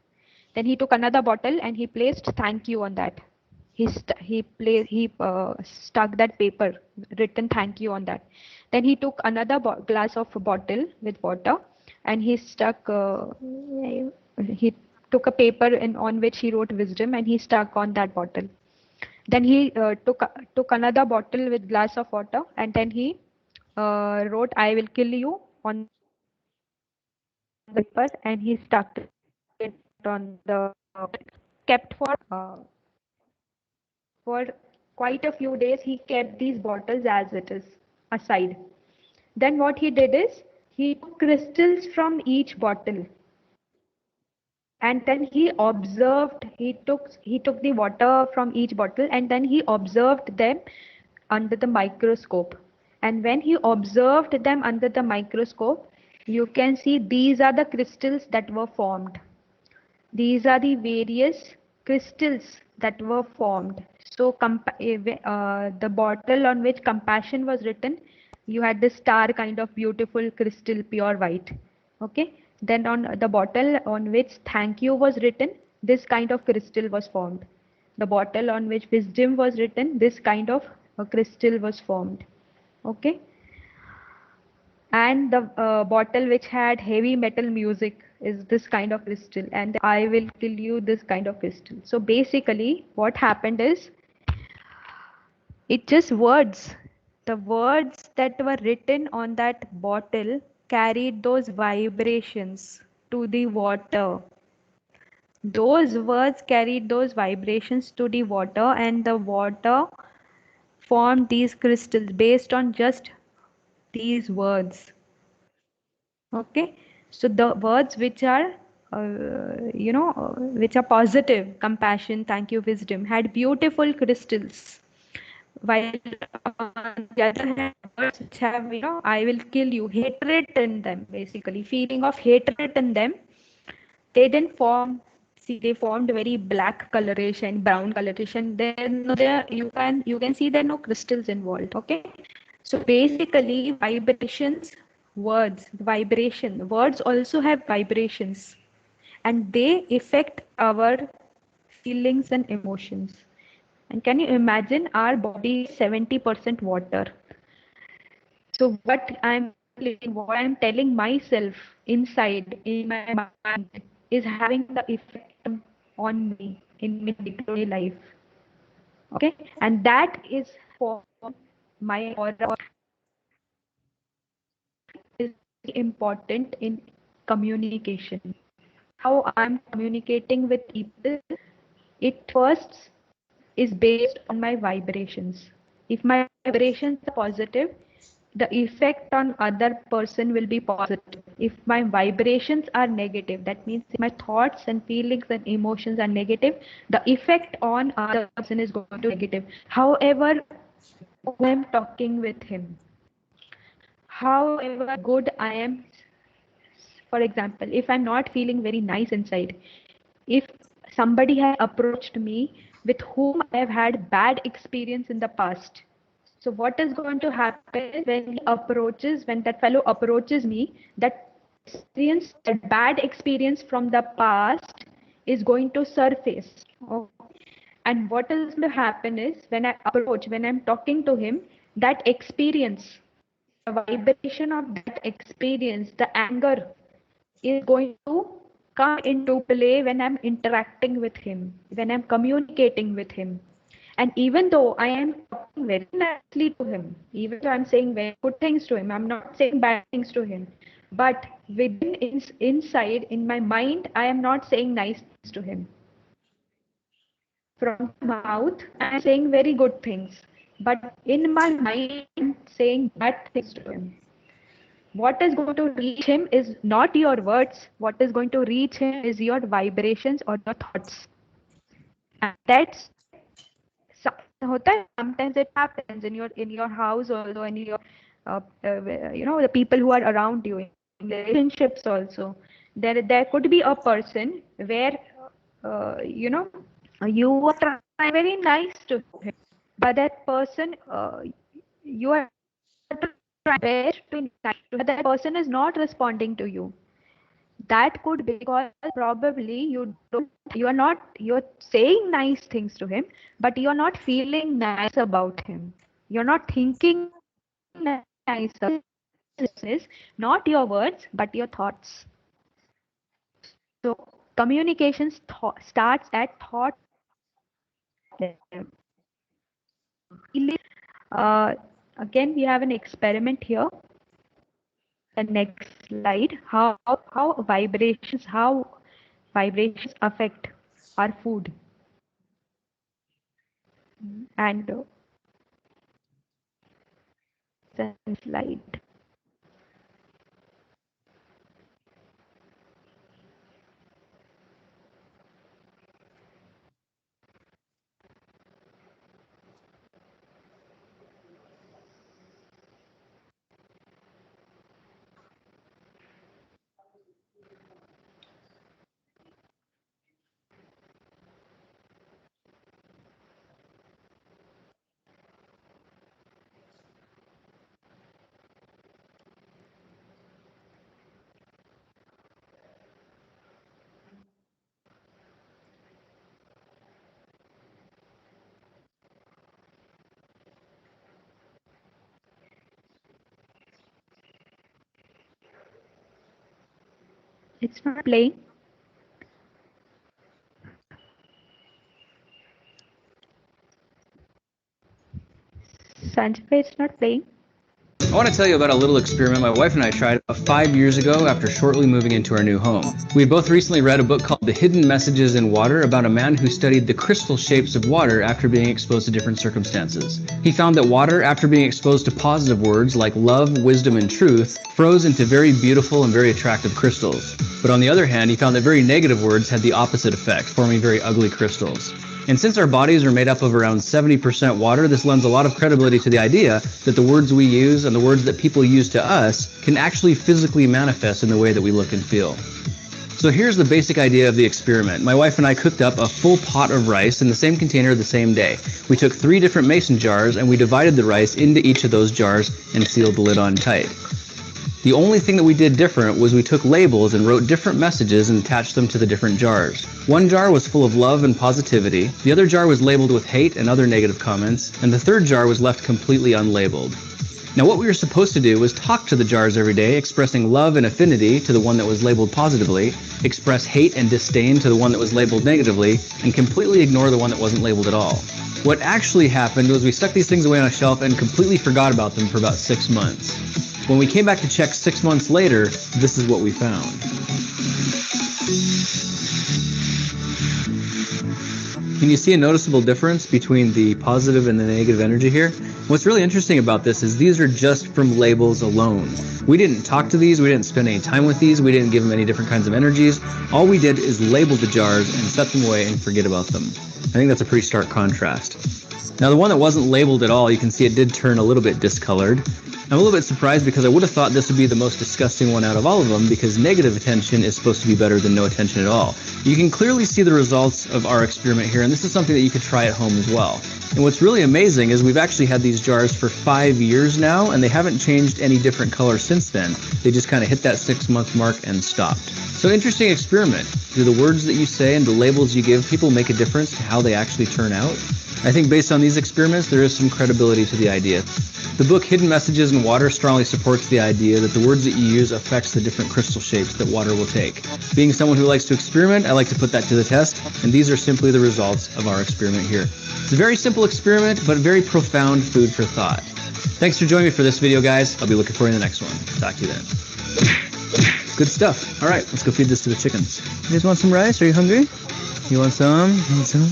Then he took another bottle and he placed thank you on that. He stuck that paper written thank you on that. Then he took another glass of bottle with water, and he took a paper on which he wrote wisdom, and he stuck on that bottle. Then he took another bottle with glass of water, and then he wrote I will kill you on the paper, and he stuck it on the kept for quite a few days. He kept these bottles as it is aside. Then what he did is he took crystals from each bottle, and then he observed, he took the water from each bottle, and then he observed them under the microscope. And when he observed them under the microscope, you can see these are the crystals that were formed. These are the various crystals that were formed. So the bottle on which compassion was written, you had this star kind of beautiful crystal, pure white. Okay. Then on the bottle on which thank you was written, this kind of crystal was formed. The bottle on which wisdom was written, this kind of crystal was formed. Okay. And the bottle which had heavy metal music, is this kind of crystal, and I will kill you this kind of crystal. So basically what happened is, it just words. The words that were written on that bottle carried those vibrations to the water. Those words carried those vibrations to the water, and the water formed these crystals based on just these words. Okay, so the words which are which are positive, compassion, thank you, wisdom, had beautiful crystals, while on the other hand, words which have, I will kill you, hatred in them, basically feeling of hatred in them, they didn't form. See, they formed very black coloration, brown coloration. There you can see there are no crystals involved. Okay, so basically vibrations, words also have vibrations, and they affect our feelings and emotions. And can you imagine, our body is 70% water. So what I'm telling myself inside in my mind is having the effect on me in my day-to-day life. Okay, and that is for my aura is important in communication. How I'm communicating with people, it first is based on my vibrations. If my vibrations are positive, the effect on other person will be positive. If my vibrations are negative, that means if my thoughts and feelings and emotions are negative, the effect on other person is going to be negative. However, I'm talking with him, however good I am, for example, if I'm not feeling very nice inside, if somebody has approached me with whom I have had bad experience in the past, so what is going to happen when that fellow approaches me, that experience, that bad experience from the past is going to surface. Okay. And what is going to happen is, when I'm talking to him, that experience, the vibration of that experience, the anger is going to come into play when I'm interacting with him, when I'm communicating with him. And even though I am talking very nicely to him, even though I'm saying very good things to him, I'm not saying bad things to him, but inside, in my mind, I am not saying nice things to him. From mouth, I'm saying very good things, but in my mind, I'm saying bad things to him. What is going to reach him is not your words. What is going to reach him is your vibrations or your thoughts. And that's sometimes it happens in your house, also in your the people who are around you, in relationships also. There could be a person where you are trying very nice to him, but that person you are trying to be nice to him, but that person is not responding to you. That could be because probably you're saying nice things to him, but you're not feeling nice about him. You're not thinking nice of him. This is not your words, but your thoughts. So communication starts at thought. Again, we have an experiment here. The next slide. How vibrations affect our food. And slide. It's not playing. Sanjay, it's not playing. I want to tell you about a little experiment my wife and I tried 5 years ago after shortly moving into our new home. We both recently read a book called The Hidden Messages in Water about a man who studied the crystal shapes of water after being exposed to different circumstances. He found that water, after being exposed to positive words like love, wisdom, and truth, froze into very beautiful and very attractive crystals. But on the other hand, he found that very negative words had the opposite effect, forming very ugly crystals. And since our bodies are made up of around 70% water, this lends a lot of credibility to the idea that the words we use and the words that people use to us can actually physically manifest in the way that we look and feel. So here's the basic idea of the experiment. My wife and I cooked up a full pot of rice in the same container the same day. We took 3 different mason jars and we divided the rice into each of those jars and sealed the lid on tight. The only thing that we did different was we took labels and wrote different messages and attached them to the different jars. One jar was full of love and positivity, the other jar was labeled with hate and other negative comments, and the third jar was left completely unlabeled. Now what we were supposed to do was talk to the jars every day, expressing love and affinity to the one that was labeled positively, express hate and disdain to the one that was labeled negatively, and completely ignore the one that wasn't labeled at all. What actually happened was we stuck these things away on a shelf and completely forgot about them for about 6 months. When we came back to check 6 months later, this is what we found. Can you see a noticeable difference between the positive and the negative energy here? What's really interesting about this is these are just from labels alone. We didn't talk to these, we didn't spend any time with these, we didn't give them any different kinds of energies. All we did is label the jars and set them away and forget about them. I think that's a pretty stark contrast. Now the one that wasn't labeled at all, you can see it did turn a little bit discolored. I'm a little bit surprised because I would have thought this would be the most disgusting one out of all of them because negative attention is supposed to be better than no attention at all. You can clearly see the results of our experiment here, and this is something that you could try at home as well. And what's really amazing is we've actually had these jars for 5 years now, and they haven't changed any different color since then. They just kind of hit that 6-month mark and stopped. So interesting experiment. Do the words that you say and the labels you give people make a difference to how they actually turn out? I think based on these experiments, there is some credibility to the idea. The book Hidden Messages in Water strongly supports the idea that the words that you use affects the different crystal shapes that water will take. Being someone who likes to experiment, I like to put that to the test, and these are simply the results of our experiment here. It's a very simple experiment, but very profound food for thought. Thanks for joining me for this video, guys. I'll be looking for you in the next one. Talk to you then. Good stuff. All right, let's go feed this to the chickens. You guys want some rice? Are you hungry? You want some? You want some?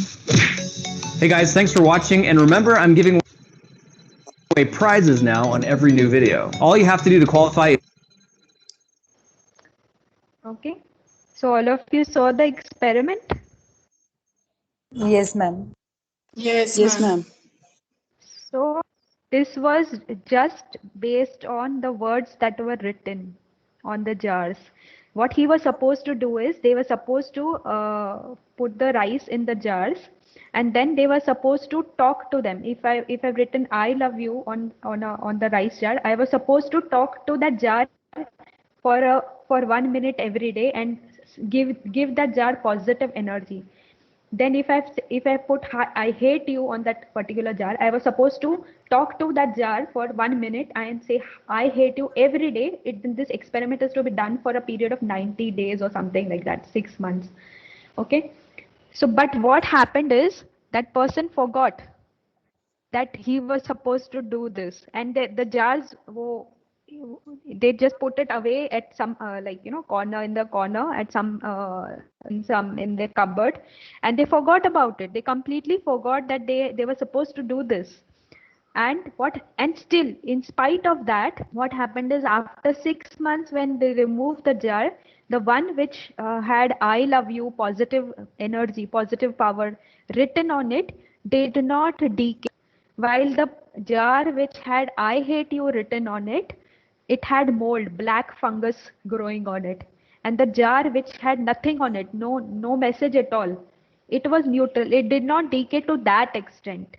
Hey guys, thanks for watching, and remember, I'm giving away prizes now on every new video. All you have to do to qualify. Okay. So all of you saw the experiment? Yes, ma'am. Yes, Yes, ma'am. ma'am. So this was just based on the words that were written on the jars. What he was supposed to do is they were supposed to put the rice in the jars, and then they were supposed to talk to them. If I've written "I love you" on the rice jar, I was supposed to talk to that jar for 1 minute every day and give that jar positive energy. Then if I put "I hate you" on that particular jar, I was supposed to talk to that jar for 1 minute and say "I hate you" every day. This experiment is to be done for a period of 90 days or something like that, 6 months. Okay. So, but what happened is that person forgot that he was supposed to do this, and the jars, they just put it away at some corner in the corner at some in their cupboard, and they forgot about it. They completely forgot that they were supposed to do this. And still, in spite of that, what happened is after 6 months, when they removed the jar, the one which had "I love you," positive energy, positive power written on it, did not decay. While the jar which had "I hate you" written on it, it had mold, black fungus growing on it. And the jar which had nothing on it, no message at all, it was neutral. It did not decay to that extent.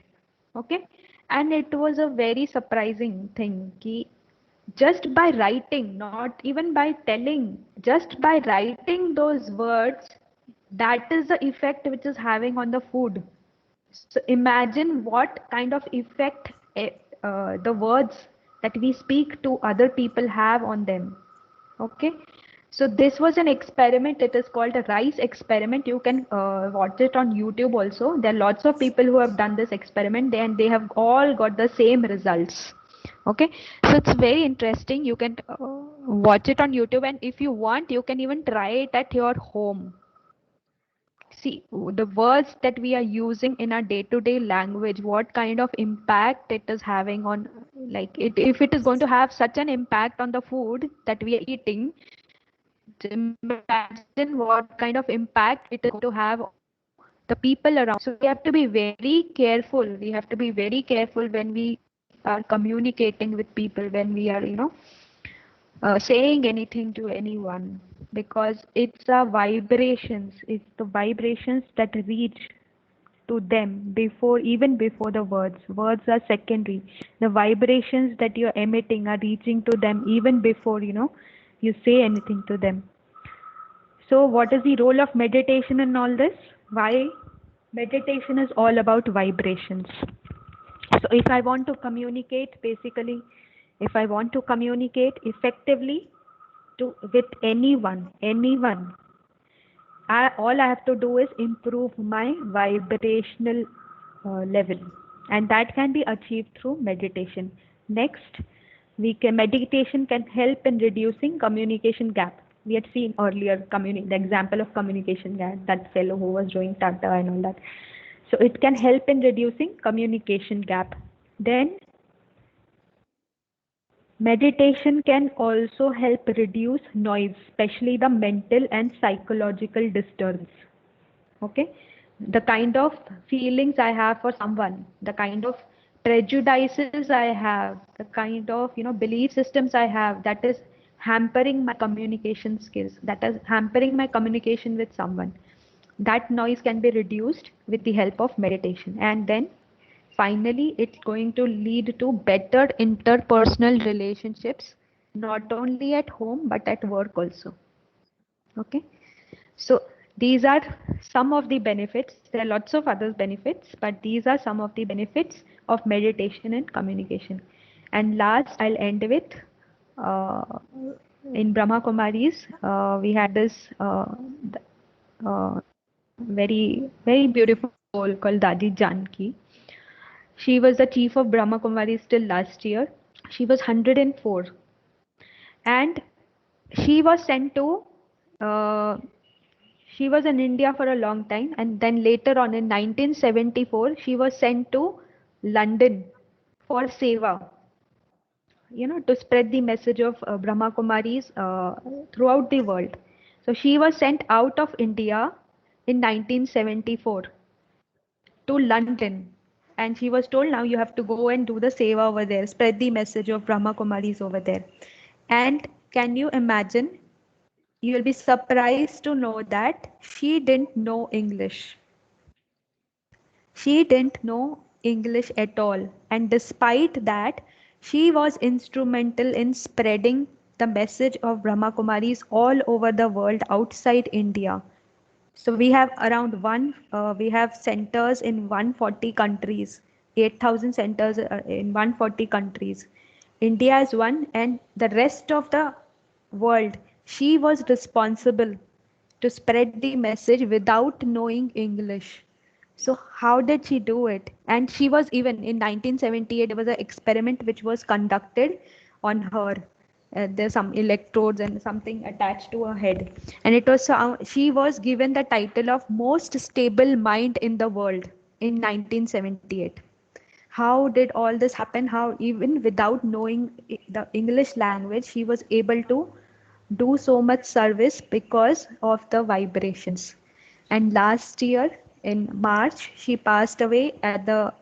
Okay. And it was a very surprising thing. Just by writing, not even by telling, just by writing those words, that is the effect which is having on the food. So imagine what kind of effect the words that we speak to other people have on them. Okay. So this was an experiment. It is called a rice experiment. You can watch it on YouTube also. There are lots of people who have done this experiment and they have all got the same results. Okay, so it's very interesting. You can watch it on YouTube, and if you want, you can even try it at your home. See, the words that we are using in our day-to-day language, what kind of impact it is having on, like, if it is going to have such an impact on the food that we are eating, imagine what kind of impact it is going to have on the people around. So we have to be very careful. We have to be very careful when we are communicating with people, when we are, saying anything to anyone, because it's our vibrations, it's the vibrations that reach to them even before the words. Words are secondary. The vibrations that you're emitting are reaching to them even before, you say anything to them. So what is the role of meditation in all this? Why? Meditation is all about vibrations. So if I want to communicate, basically, if I want to communicate effectively with anyone, all I have to do is improve my vibrational level, and that can be achieved through meditation. Next, meditation can help in reducing communication gap. We had seen earlier the example of communication gap, that fellow who was doing Tata and all that. So it can help in reducing communication gap. Then meditation can also help reduce noise, especially the mental and psychological disturbance. Okay, the kind of feelings I have for someone, the kind of prejudices I have, the kind of belief systems I have, that is hampering my communication skills, that is hampering my communication with someone. That noise can be reduced with the help of meditation, and then finally it's going to lead to better interpersonal relationships, not only at home but at work also. Okay, so these are some of the benefits. There are lots of other benefits, but these are some of the benefits of meditation and communication. And last, I'll end with in Brahma Kumaris, we had this very, very beautiful soul called Dadi Janki. She was the chief of Brahma Kumaris till last year. She was 104, and she was sent to she was in India for a long time, and then later on in 1974 she was sent to London for seva, to spread the message of Brahma Kumaris throughout the world. So she was sent out of India in 1974 to London, and she was told, now you have to go and do the seva over there, spread the message of Brahma Kumaris over there. And can you imagine, you will be surprised to know that she didn't know English. She didn't know English at all, and despite that she was instrumental in spreading the message of Brahma Kumaris all over the world outside India. So we have around we have centers in 140 countries, 8,000 centers in 140 countries. India is one, and the rest of the world, she was responsible to spread the message without knowing English. So how did she do it? And she was, even in 1978, there was an experiment which was conducted on her. There's some electrodes and something attached to her head, and it was she was given the title of most stable mind in the world in 1978. How did all this happen? How, even without knowing the English language, she was able to do so much service because of the vibrations. And last year in March she passed away at the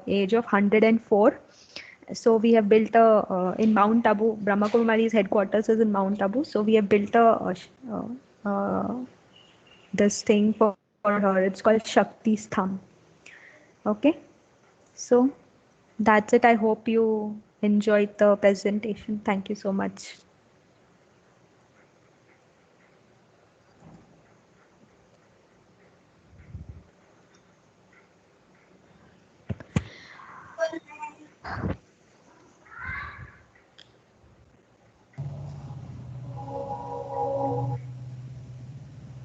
age of 104. So we have built a in Mount Abu, Brahma Kumari's headquarters is in Mount Abu. So we have built a this thing for her. It's called Shakti Stham. Okay, so that's it. I hope you enjoyed the presentation. Thank you so much.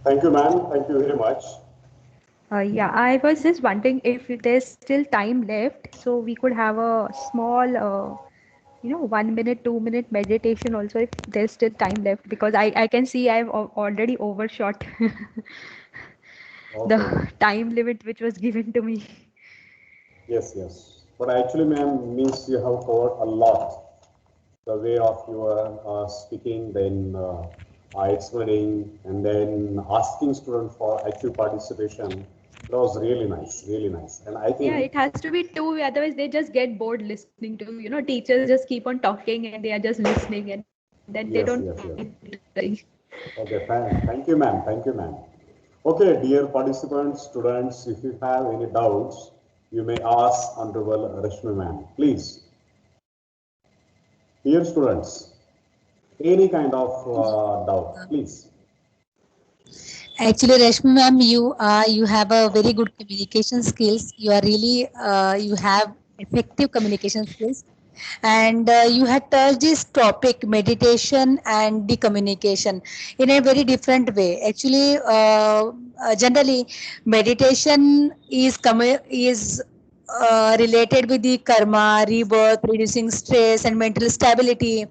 Thank you, ma'am. Thank you very much. Yeah, I was just wondering if there's still time left, so we could have a small, 1 minute, 2 minute meditation also if there's still time left, because I can see I've already overshot the time limit which was given to me. Yes, yes. But actually, ma'am, means you have covered a lot. The way of your speaking, then explaining, and then asking students for active participation. That was really nice, really nice. And I think Yeah, it has to be two, otherwise they just get bored listening to, teachers just keep on talking and they are just listening and then they yes, don't. yes, yes. Okay, thank you, ma'am. Thank you, ma'am. Okay, dear participants, students, if you have any doubts, you may ask Honorable Rashmi ma'am, please. Dear students, any kind of doubt, please. Actually, Rashmi ma'am, you have a very good communication skills. You are really you have effective communication skills, and you had touched this topic meditation and the communication in a very different way. Actually, generally, meditation is related with the karma, rebirth, reducing stress, and mental stability.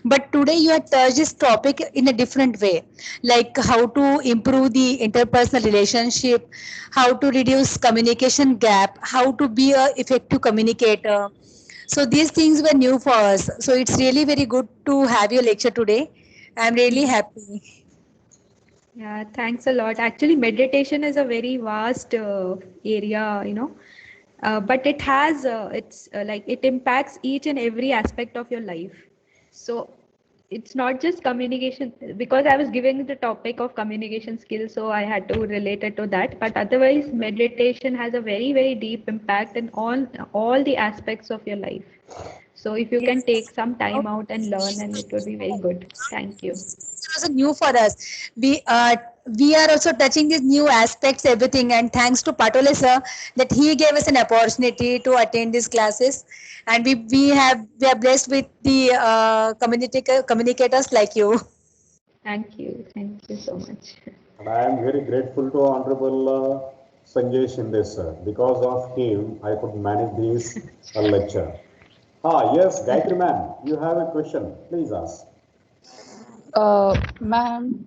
But today you have touched this topic in a different way, like how to improve the interpersonal relationship, how to reduce communication gap, how to be a effective communicator. So these things were new for us. So it's really very good to have your lecture today. I'm really happy. Yeah, thanks a lot. Actually, meditation is a very vast area, but it has it's like it impacts each and every aspect of your life. So it's not just communication, because I was giving the topic of communication skills, so I had to relate it to that. But otherwise, meditation has a very, very deep impact in all the aspects of your life. So if you can take some time out and learn, and it would be very good. Thank you. It was new for us. We are also touching these new aspects, everything, and thanks to Patole sir that he gave us an opportunity to attend these classes, and we are blessed with the communicators like you. Thank you so much. And I am very grateful to Honorable Sanjay Shinde sir. Because of him, I could manage this lecture. Yes, Gayatri ma'am, you have a question. Please ask. Ma'am,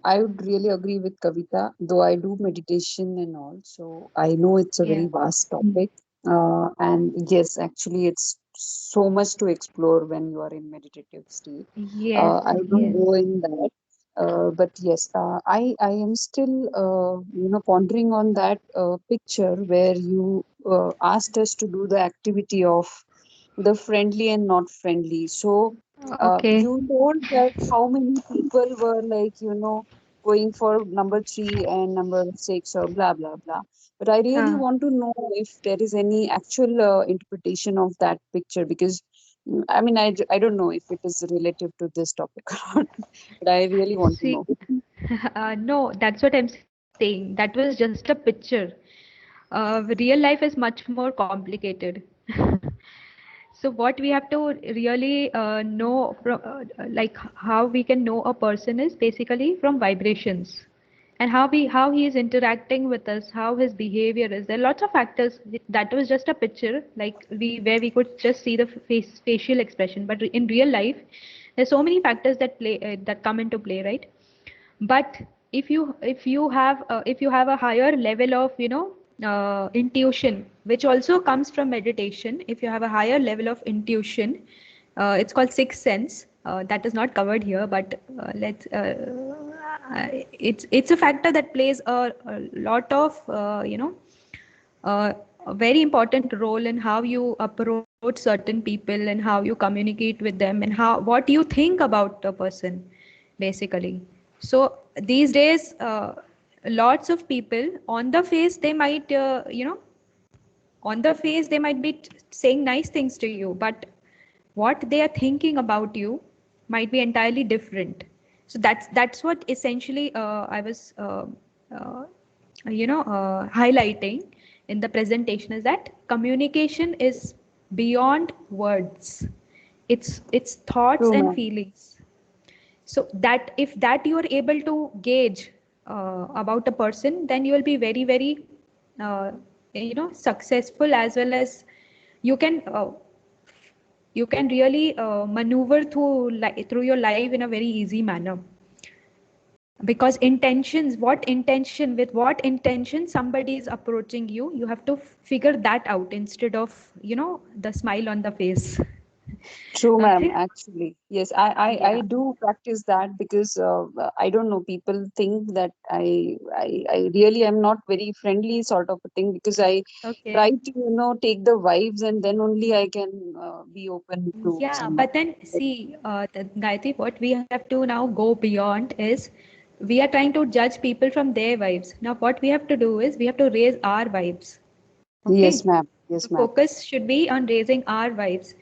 I would really agree with Kavita, though I do meditation and all, so I know it's a very vast topic. And yes, actually, it's so much to explore when you are in meditative state. Yes, I don't go in that. But yes, I am still, pondering on that picture where you asked us to do the activity of the friendly and not friendly. So Okay. you told that how many people were like, going for number 3 and number 6 or blah, blah, blah. But I really want to know if there is any actual interpretation of that picture, because I mean, I don't know if it is relative to this topic or not, but I really want to know. No, that's what I'm saying. That was just a picture. Real life is much more complicated. So what we have to really know from, like how we can know a person is basically from vibrations, and how he is interacting with us, how his behavior is. There are lots of factors. That was just a picture, like where we could just see the facial expression. But in real life, there's so many factors that that come into play, right? But if you have a higher level of intuition, which also comes from meditation, if you have a higher level of intuition, it's called sixth sense. That is not covered here, but it's a factor that plays a lot of a very important role in how you approach certain people and how you communicate with them and what you think about a person, basically. So these days, lots of people on the face, they might on the face they might be saying nice things to you, but what they are thinking about you might be entirely different. So that's what essentially I was highlighting in the presentation, is that communication is beyond words. It's thoughts True, and ma'am. feelings. So that if that you are able to gauge about a person, then you will be very, very, successful, as well as you can really maneuver through your life in a very easy manner. Because with what intention somebody is approaching you, you have to figure that out instead of, the smile on the face. True, ma'am. Okay. Actually, yes, I do practice that because I don't know. People think that I really am not very friendly sort of a thing, because I try to take the vibes, and then only I can be open to Yeah, someone. but then see, Gayatri, what we have to now go beyond is we are trying to judge people from their vibes. Now, what we have to do is we have to raise our vibes. Okay. Yes, ma'am. Yes, The ma'am. focus should be on raising our vibes.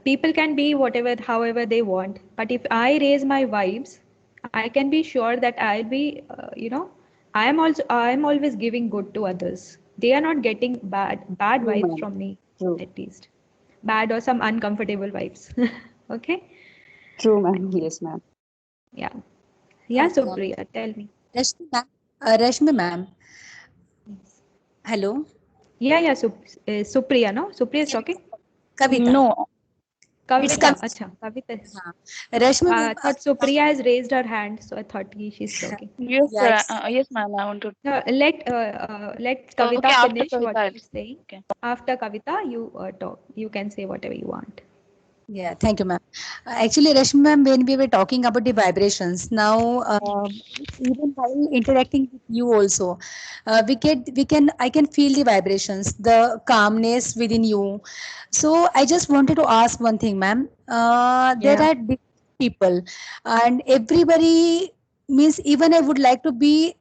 People can be however they want, but if I raise my vibes, I can be sure that I'll be, I am always giving good to others. They are not getting bad True, vibes ma'am. from me, True. at least. Bad or some uncomfortable vibes. Okay. True, ma'am. Yes, ma'am. Yeah. Yeah, Supriya, tell me. Rashmi ma'am. Rashmi ma'am. Hello. Yeah, Supriya, no? Supriya is talking? Kavita. No. It's Kavita. Acha, Kavita. Rashmi ma'am. I thought Supriya has raised her hand, so I thought she's talking. Yes, Yeah, yes, ma'am. I want to. No, let Kavita Okay, after finish what Kavita. she's saying. Okay. After Kavita, you talk. You can say whatever you want. Yeah, thank you, ma'am. Actually, Rashmi ma'am, when we were talking about the vibrations, now even while interacting with you also, I can feel the vibrations, the calmness within you. So I just wanted to ask one thing, ma'am. There Yeah. are different people, and everybody means even I would like to be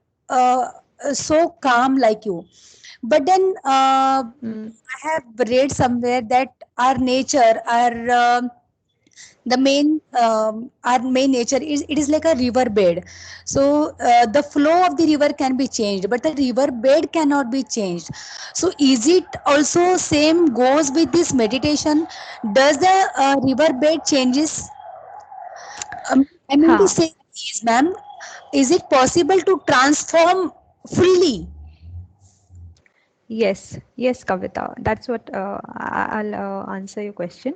so calm like you, but then I have read somewhere that our nature, our main nature is it is like a river bed. So the flow of the river can be changed, but the river bed cannot be changed. So is it also same goes with this meditation? Does the river bed changes? I mean to say is, ma'am, is it possible to transform fully? Yes, Kavita. That's what I'll answer your question.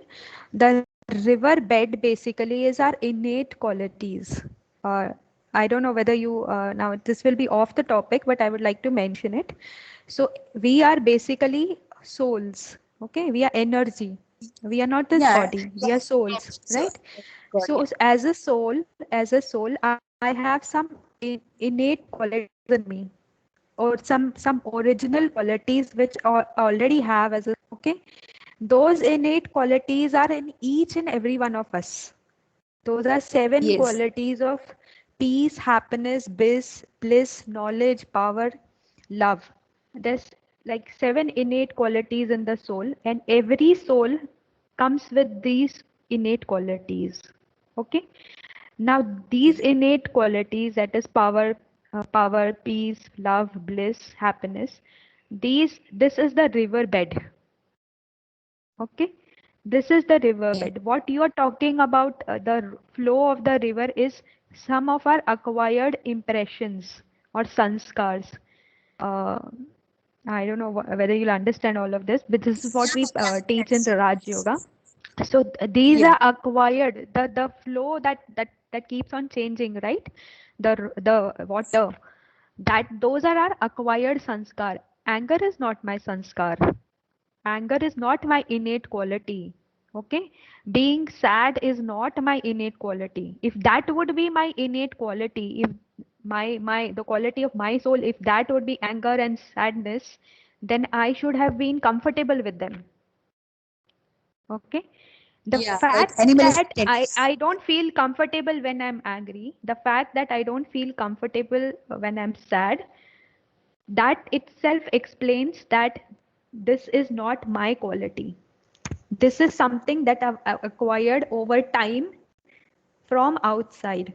The river bed basically is our innate qualities. Uh, I don't know whether you now this will be off the topic, but I would like to mention it. So we are basically souls. Okay, we are energy. We are not this Yeah. body. We are souls, So, right? got So it. as a soul, I have some innate qualities in me, or some original qualities which already have as a okay. Those innate qualities are in each and every one of us. Those are 7 Yes. qualities of peace, happiness, bliss, knowledge, power, love. There's like 7 innate qualities in the soul, and every soul comes with these innate qualities. Okay. Now, these innate qualities, that is power, peace, love, bliss, happiness, this is the river bed. Okay, this is the river bed. What you are talking about, the flow of the river, is some of our acquired impressions or sanskars. Uh, I don't know whether you'll understand all of this, but this is what we teach in Raj Yoga. So these Yeah. are acquired. The flow that keeps on changing, right? The water, that those are our acquired sanskar. Anger is not my sanskar. Anger is not my innate quality. Okay, being sad is not my innate quality. If that would be my innate quality, if my the quality of my soul, if that would be anger and sadness, then I should have been comfortable with them. Okay, the Yeah, like fact animalistic that tendencies. I don't feel comfortable when I'm angry, the fact that I don't feel comfortable when I'm sad, that itself explains that this is not my quality. This is something that I've acquired over time from outside.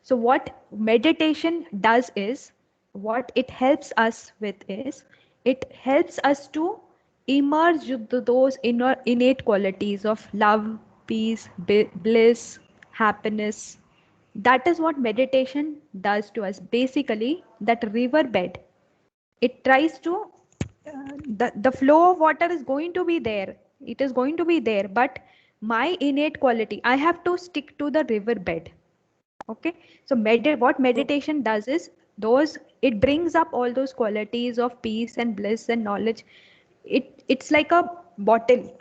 So what meditation does is, what it helps us with is, it helps us to emerge those innate qualities of love, peace, bliss, happiness, That is what meditation does to us. Basically, that river bed, it tries to, the flow of water is going to be there. It is going to be there, but my innate quality, I have to stick to the river bed. Okay, so what meditation does is it brings up all those qualities of peace and bliss and knowledge. It's like a bottle.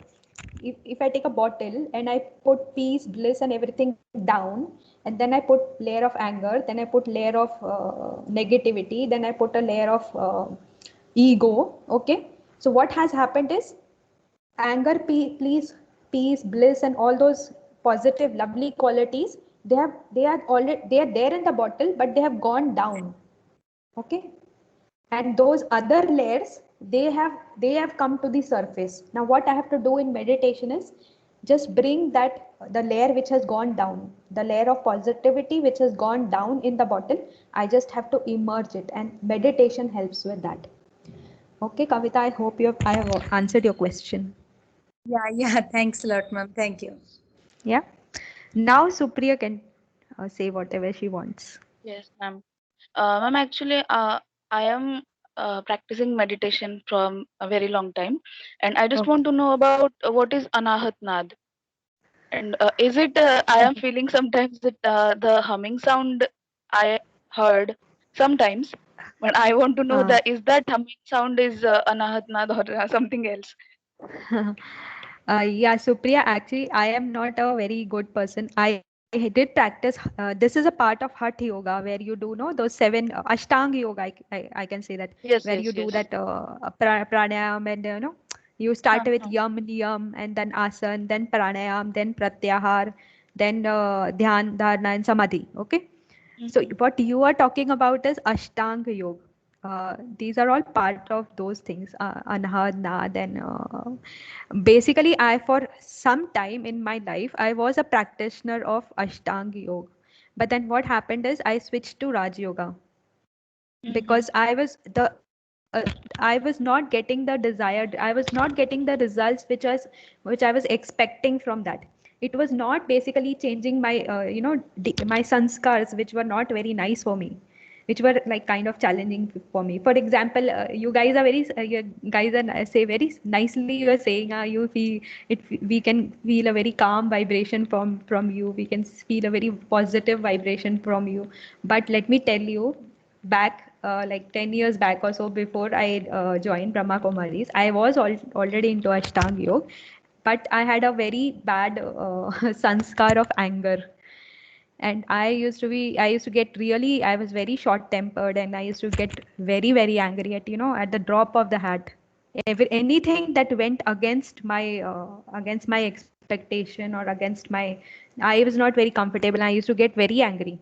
If I take a bottle and I put peace, bliss and everything down, and then I put layer of anger, then I put layer of negativity, then I put a layer of ego. Okay, so what has happened is anger, peace, bliss and all those positive lovely qualities, they are there in the bottle, but they have gone down. Okay, and those other layers, they have come to the surface. Now what I have to do in meditation is just bring that, the layer which has gone down, the layer of positivity which has gone down in the bottle, I just have to immerse it, and meditation helps with that. Okay, Kavita, I hope I have answered your question. Yeah, thanks a lot, ma'am. Thank you. Yeah. Now Supriya can say whatever she wants. Yes, ma'am. Ma'am, actually, I am practicing meditation from a very long time, and I just want to know about what is Anahat Nad, and is it? I am feeling sometimes that the humming sound I heard sometimes, but I want to know that is that humming sound is Anahat Nad or something else? Yeah, Supriya, actually, I am not a very good person. I did practice. This is a part of Hatha Yoga where you do know those 7 Ashtanga Yoga. I can say that, Yes, where yes, you do yes. that pranayam, and you start with yam, niyam, and then asan, then pranayam, then pratyahar, then dhyan, dharana, and samadhi. Okay. So what you are talking about is Ashtanga Yoga. These are all part of those things, Anahad, Nad, and basically, for some time in my life, I was a practitioner of Ashtanga Yoga. But then what happened is I switched to Raj Yoga because I was not getting the desired, I was not getting the results which I was expecting from that. It was not basically changing my my sanskars, which were not very nice for me, which were like kind of challenging for me. For example, you guys are say very nicely, you are saying you feel it, we can feel a very calm vibration from you, we can feel a very positive vibration from you. But let me tell you, back like 10 years back or so, before I joined Brahma Kumaris, I was already into Ashtanga Yoga, but I had a very bad sanskar of anger. And I used to get really, I was very short tempered, and I used to get very, very angry at the drop of the hat. Anything that went against my expectation, or against my, I was not very comfortable. I used to get very angry.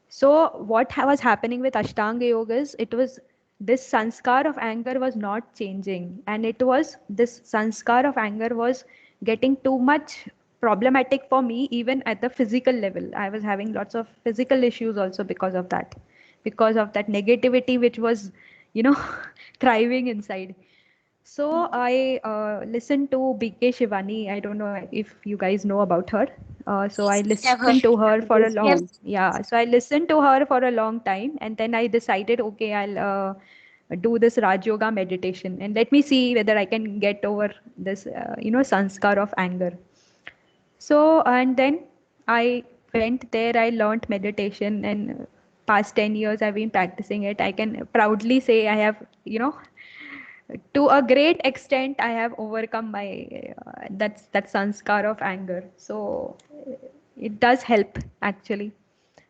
So what was happening with Ashtanga Yoga is, it was this sanskar of anger was not changing, and this sanskar of anger was getting too much problematic for me, even at the physical level. I was having lots of physical issues also because of that negativity which was thriving inside. So I listened to BK Shivani. I don't know if you guys know about her. So I listened to her for a long, yeah. So I listened to her for a long time, and then I decided, okay, I'll do this Raj Yoga meditation, and let me see whether I can get over this, sanskar of anger. So, and then I went there, I learned meditation, and past 10 years I've been practicing it. I can proudly say I have, to a great extent, I have overcome my that sanskar of anger. So it does help actually.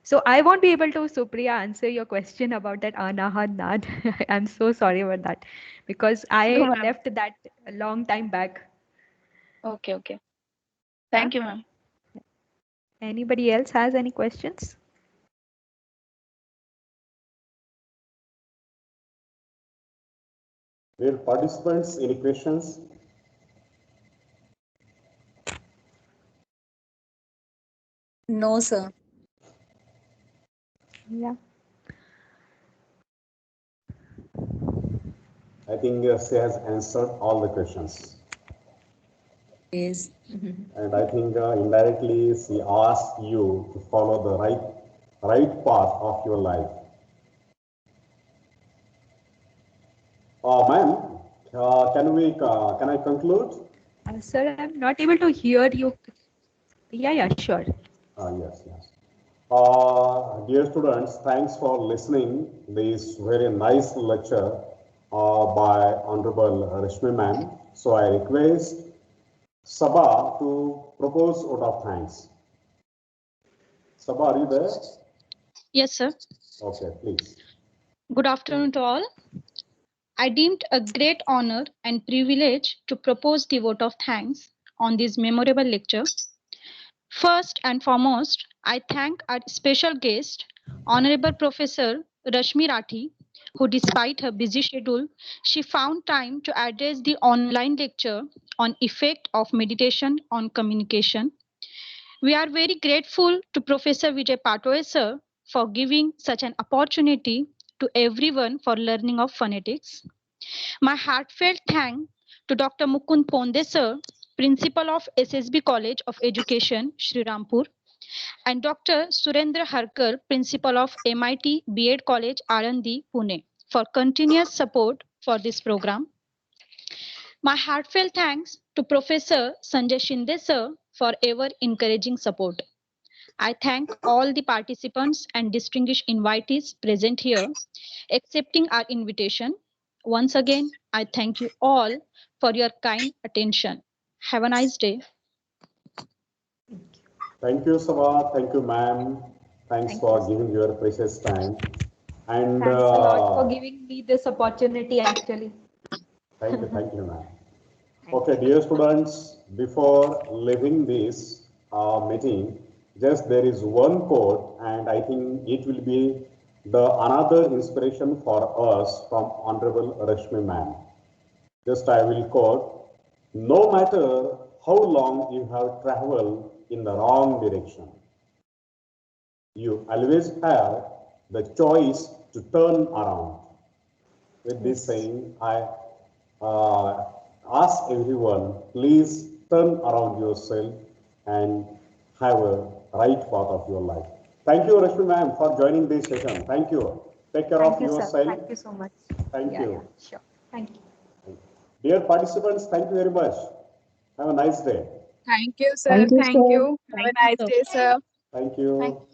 So I won't be able to, Supriya, answer your question about that Anahad Nad. I'm so sorry about that, because No, I ma'am. left that a long time back. Okay, okay. Thank you, ma'am. Anybody else has any questions? Dear participants, any questions? No, sir. Yeah. I think she has answered all the questions. Yes. And I think indirectly she asked you to follow the right path of your life. Ma'am, can I conclude? Sir, I'm not able to hear you. Yeah, sure. Yes. Dear students, thanks for listening this very nice lecture by Honorable Rashmi ma'am. So I request Sabha to propose vote of thanks. Sabha, are you there? Yes, sir. Okay, please. Good afternoon to all. I deemed a great honor and privilege to propose the vote of thanks on this memorable lecture. First and foremost, I thank our special guest, Honorable Professor Rashmi Rathi, who despite her busy schedule, she found time to address the online lecture on effect of meditation on communication. We are very grateful to Professor Vijay Patoe sir for giving such an opportunity to everyone for learning of phonetics. My heartfelt thanks to Dr. Mukund Ponde sir, Principal of SSB College of Education, Sri Rampur, and Dr. Surendra Harkar, Principal of MIT B.Ed College, Arandi, Pune, for continuous support for this program. My heartfelt thanks to Professor Sanjay Shinde sir for ever encouraging support. I thank all the participants and distinguished invitees present here, accepting our invitation. Once again, I thank you all for your kind attention. Have a nice day. Thank you, Sabha. Thank you, ma'am. Thanks for giving your precious time. And Thanks a lot for giving me this opportunity, actually. Thank you, ma'am. Okay, dear students, before leaving this meeting, just there is one quote, and I think it will be the another inspiration for us from Honorable Rashmi ma'am. Just I will quote, no matter how long you have traveled in the wrong direction, you always have the choice to turn around. With this saying, I ask everyone, please turn around yourself and have a right path of your life. Thank you, Rashmi ma'am, for joining this session. Thank you. Take care of yourself. Sir. Thank you so much. Thank you. Yeah, sure. Thank you. Dear participants, thank you very much. Have a nice day. Thank you, sir. Thank you. Have a nice day, sir. Thank you.